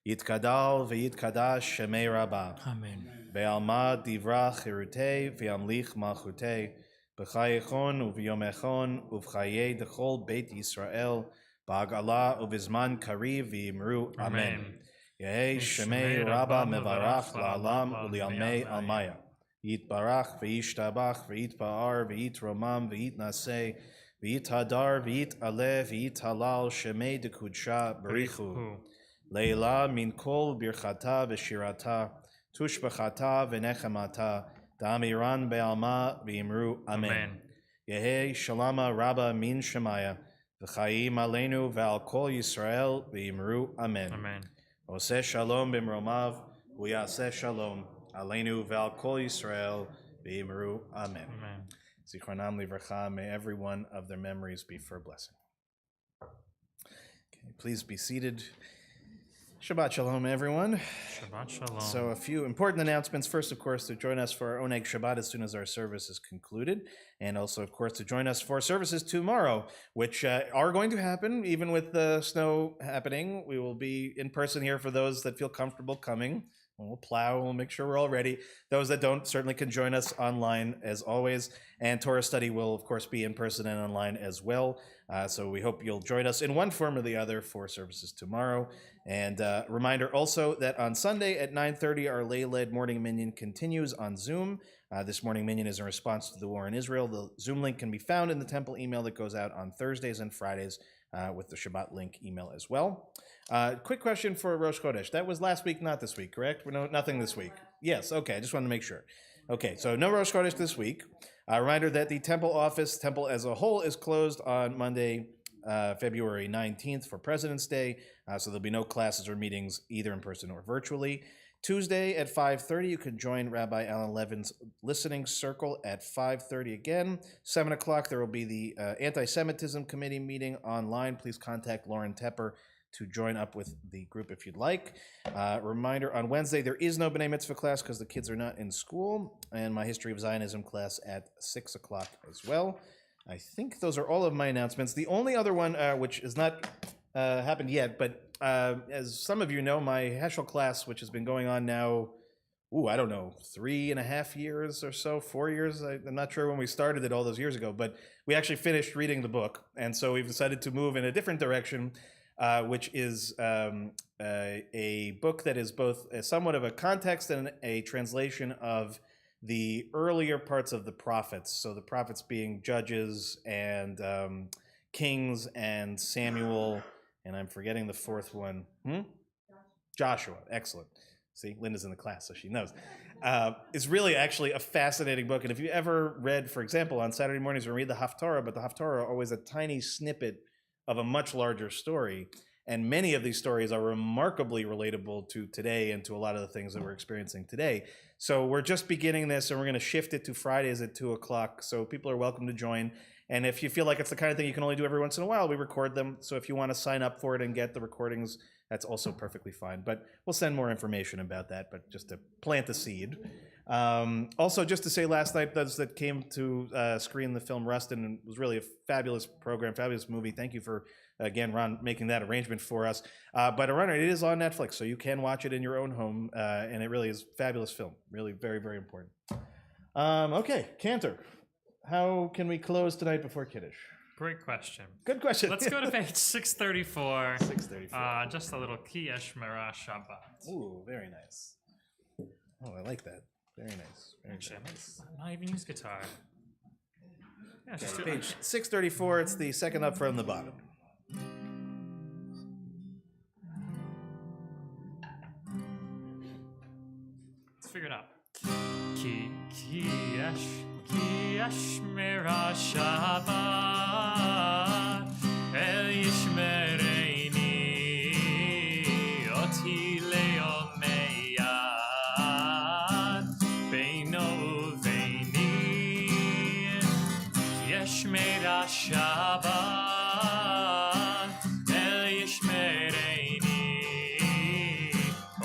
Yitkadal v'yitkadash shemei Rabbah. Amen. Ve'alma divra chirutei ve'amlich malchutei b'chayechon u'v'yomechon u'v'chayei d'chol Beit Yisrael ba'agala u'v'zman kariv v'yimru. Amen. Yehei shemei Rabbah mevarach la'alam u'li'almei almaya. Yitbarach v'yishtabach v'yitpa'ar v'yitromam v'yitnaseh v'yithadar v'yit'aleh v'yithalal shemei d'kudsha barichu. Leila min kol birchata v'shirata tushbachata v'nechemata da'amiran be'alma v'yimru. Amen. Yehei shalama rabba min shemaya v'chayim aleinu ve'al kol Yisrael v'yimru. Amen. Amen. Oseh shalom b'mromav v'yaseh shalom aleinu ve'al kol Yisrael v'yimru. Amen. Amen. Zichronam livracha, may every one of their memories be for a blessing. Okay, please be seated. Shabbat shalom, everyone. Shabbat shalom. So a few important announcements. First, of course, to join us for our Oneg Shabbat as soon as our service is concluded. And also, of course, to join us for services tomorrow, which are going to happen, even with the snow happening. We will be in person here for those that feel comfortable coming. We'll plow, we'll make sure we're all ready. Those that don't certainly can join us online as always. And Torah study will, of course, be in person and online as well. So we hope you'll join us in one form or the other for services tomorrow. And reminder also that on Sunday at 9:30, our lay-led morning minyan continues on Zoom. This morning minyan is in response to the war in Israel. The Zoom link can be found in the temple email that goes out on Thursdays and Fridays with the Shabbat link email as well. Quick question for Rosh Chodesh. That was last week, not this week, correct? No, nothing this week. Yes, okay, I just wanted to make sure. Okay, so no Rosh Chodesh this week. Reminder that the temple office, temple as a whole, is closed on Monday, February 19th for President's Day, so there'll be no classes or meetings either in person or virtually. Tuesday at 5:30, you can join Rabbi Alan Levin's listening circle at 5:30 again. 7 o'clock, there will be the Anti-Semitism Committee meeting online. Please contact Lauren Tepper to join up with the group if you'd like. Reminder, on Wednesday, there is no B'nai Mitzvah class because the kids are not in school, and my History of Zionism class at 6 o'clock as well. I think those are all of my announcements. The only other one, which has not happened yet, but as some of you know, my Heschel class, which has been going on now, I don't know, 3.5 years or so, 4 years. I'm not sure when we started it all those years ago, but we actually finished reading the book. And so we've decided to move in a different direction, which is a book that is both somewhat of a context and a translation of the earlier parts of the prophets. So the prophets being Judges and Kings and Samuel, and I'm forgetting the fourth one. Joshua. Excellent. See, Linda's in the class, so she knows. It's really actually a fascinating book. And if you ever read, for example, on Saturday mornings, we read the Haftarah, but the Haftarah are always a tiny snippet of a much larger story. And many of these stories are remarkably relatable to today and to a lot of the things that we're experiencing today. So we're just beginning this, and we're going to shift it to Fridays at 2 o'clock. So people are welcome to join. And if you feel like it's the kind of thing you can only do every once in a while, we record them. So if you want to sign up for it and get the recordings, that's also perfectly fine. But we'll send more information about that, but just to plant the seed. Also, just to say, last night, those that came to screen the film Rustin, and it was really a fabulous program, fabulous movie. Thank you for, again, Ron, making that arrangement for us. But it is on Netflix, so you can watch it in your own home, and it really is a fabulous film. Really very, very important. Okay, Cantor, how can we close tonight before Kiddush? Great question. Good question. Let's go to page 634. 634. Just a little Ki Eshmera Shabbat. Ooh, very nice. Oh, I like that. Very nice. Very Actually, nice. I might even use guitar. Yeah, just do Page 634, it's the second up from the bottom. Let's figure it out. Ki Eshmera Shabbat El Yishmereini Oti Leomeyad Beino Veini Yeshmera Shabbat El Yishmereini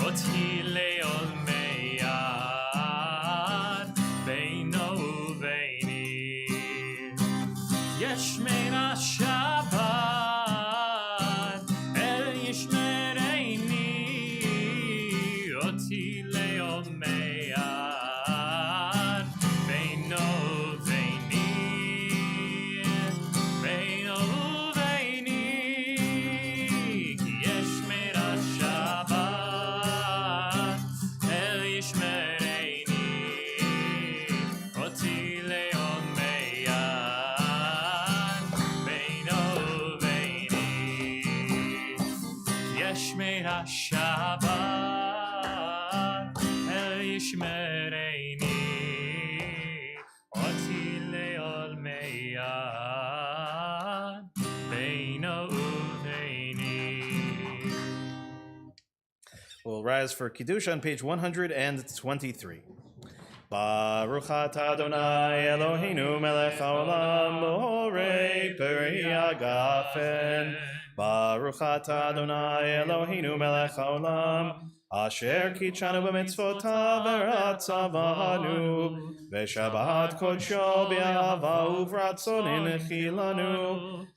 Oti Leomeyad Beino Veini Yeshmera Shabbat El Yishmereini Oti Leomeyad Beino Veini Beino Veini Ki Yeshmera Shabbat El Yishmereini Oti Leomeyad Beino Veini Yeshmera Shabbat El Yishmereini Oti Leomeyad Beino Veini. We'll rise for Kiddush on page 123. Baruch atah Adonai Eloheinu melech haolam borei peri hagafen. Baruch atah Adonai Eloheinu melech haolam asher kitshanu b'mitzvotav v'ratzavanu v'shabbat kodsho b'ahava uvratzon inechilanu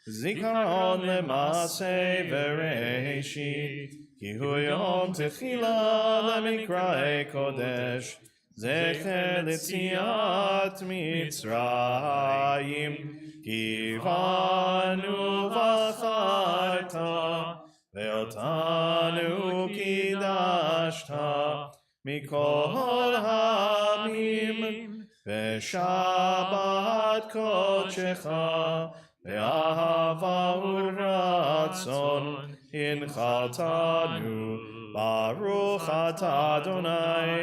zikaron lemasei v'reishit ki hu yom techila lemikra'ei kodesh Zecher l'tziat Mitzrayim Kivanu v'acharta Ve'otanu kidashta Mikol ha'amim Ve'shabbat kodshecha Ve'ahava u'ratzon Hinchaltanu Baruch atah Adonai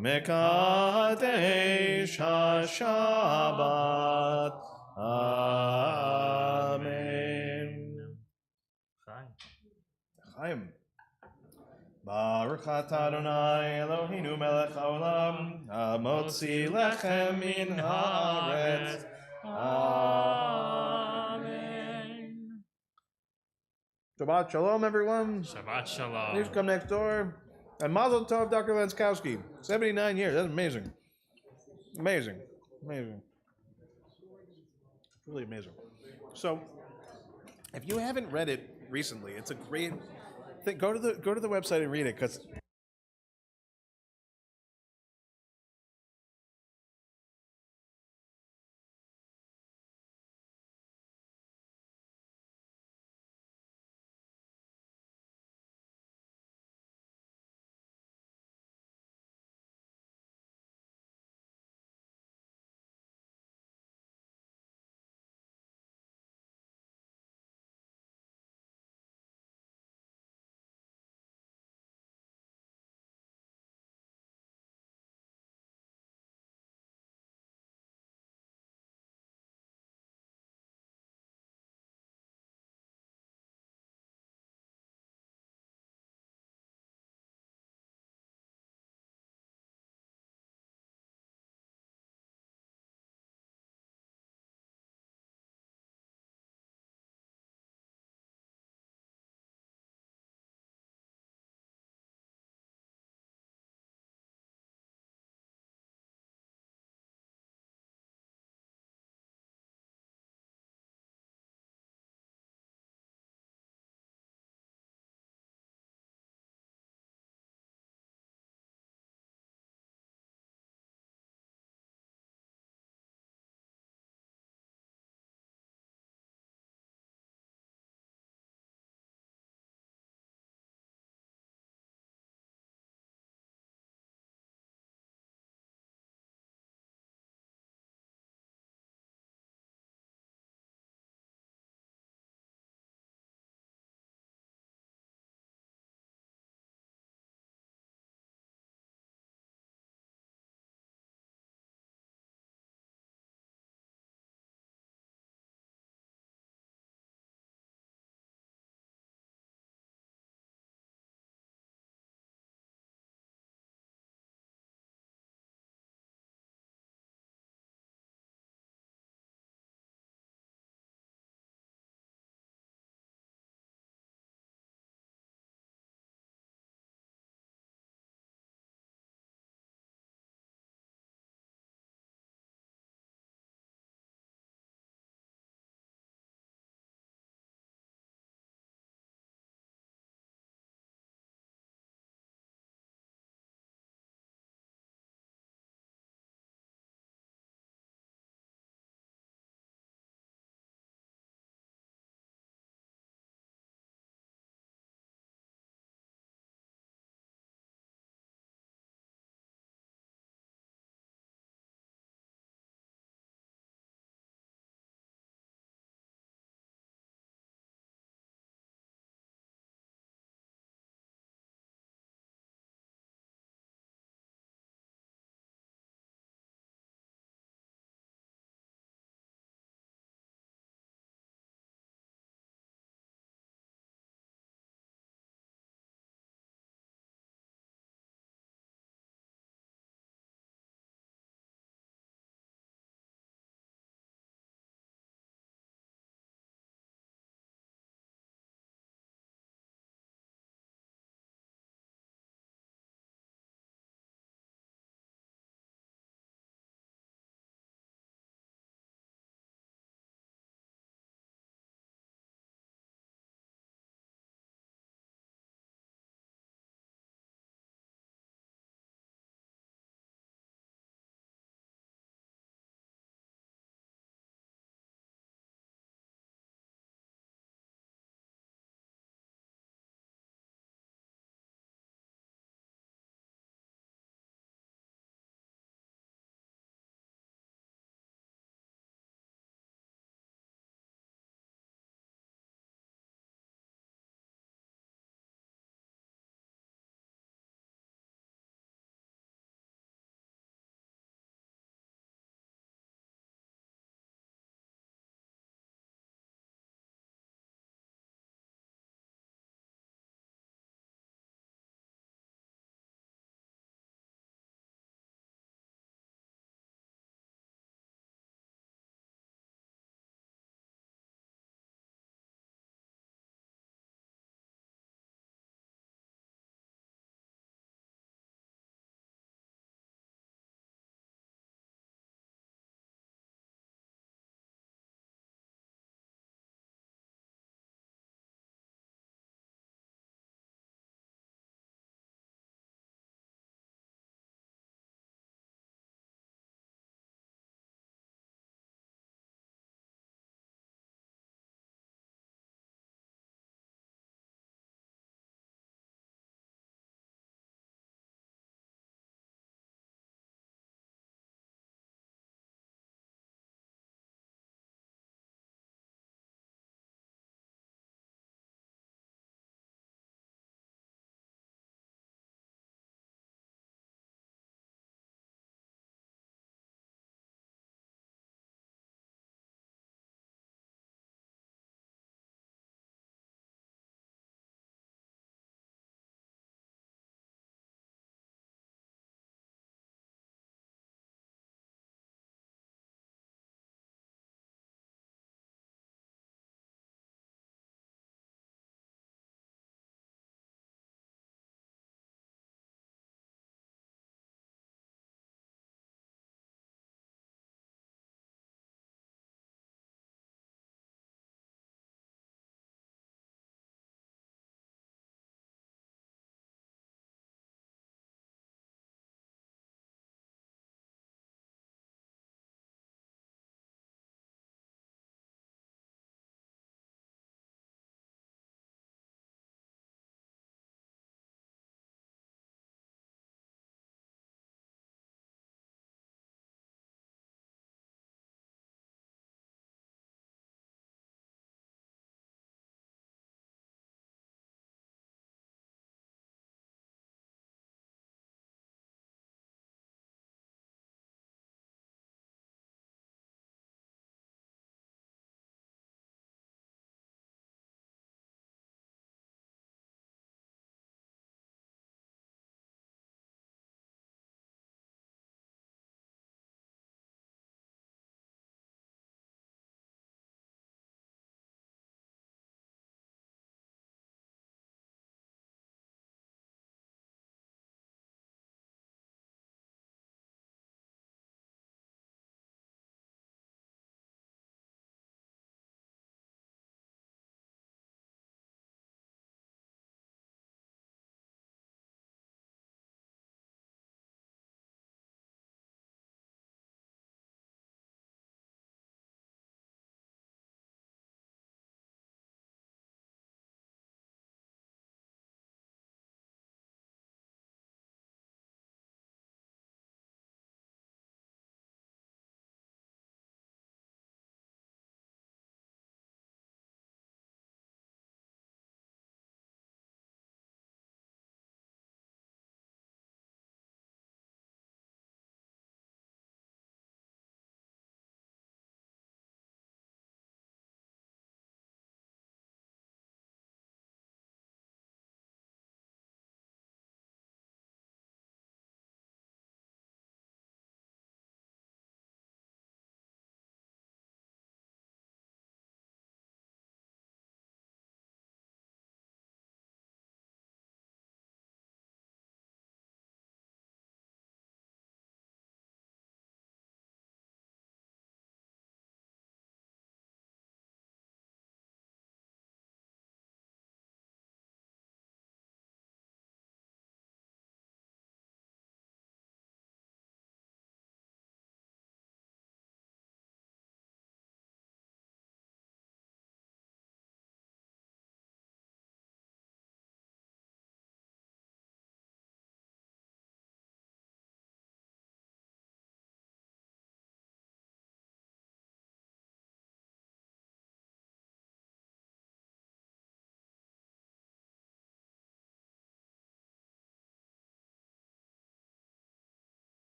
Mekadesh HaShabbat. Amen. Chaim. Baruch atah Adonai Eloheinu melech haolam hamotzi lechem min haaretz. Amen. Shabbat shalom, everyone. Shabbat Shalom. Please come next door. And Mazel Tov, Dr. Lenskowski. 79 years. That's amazing. Amazing. Amazing. Really amazing. So, if you haven't read it recently, it's a great thing. Go to the website and read it, because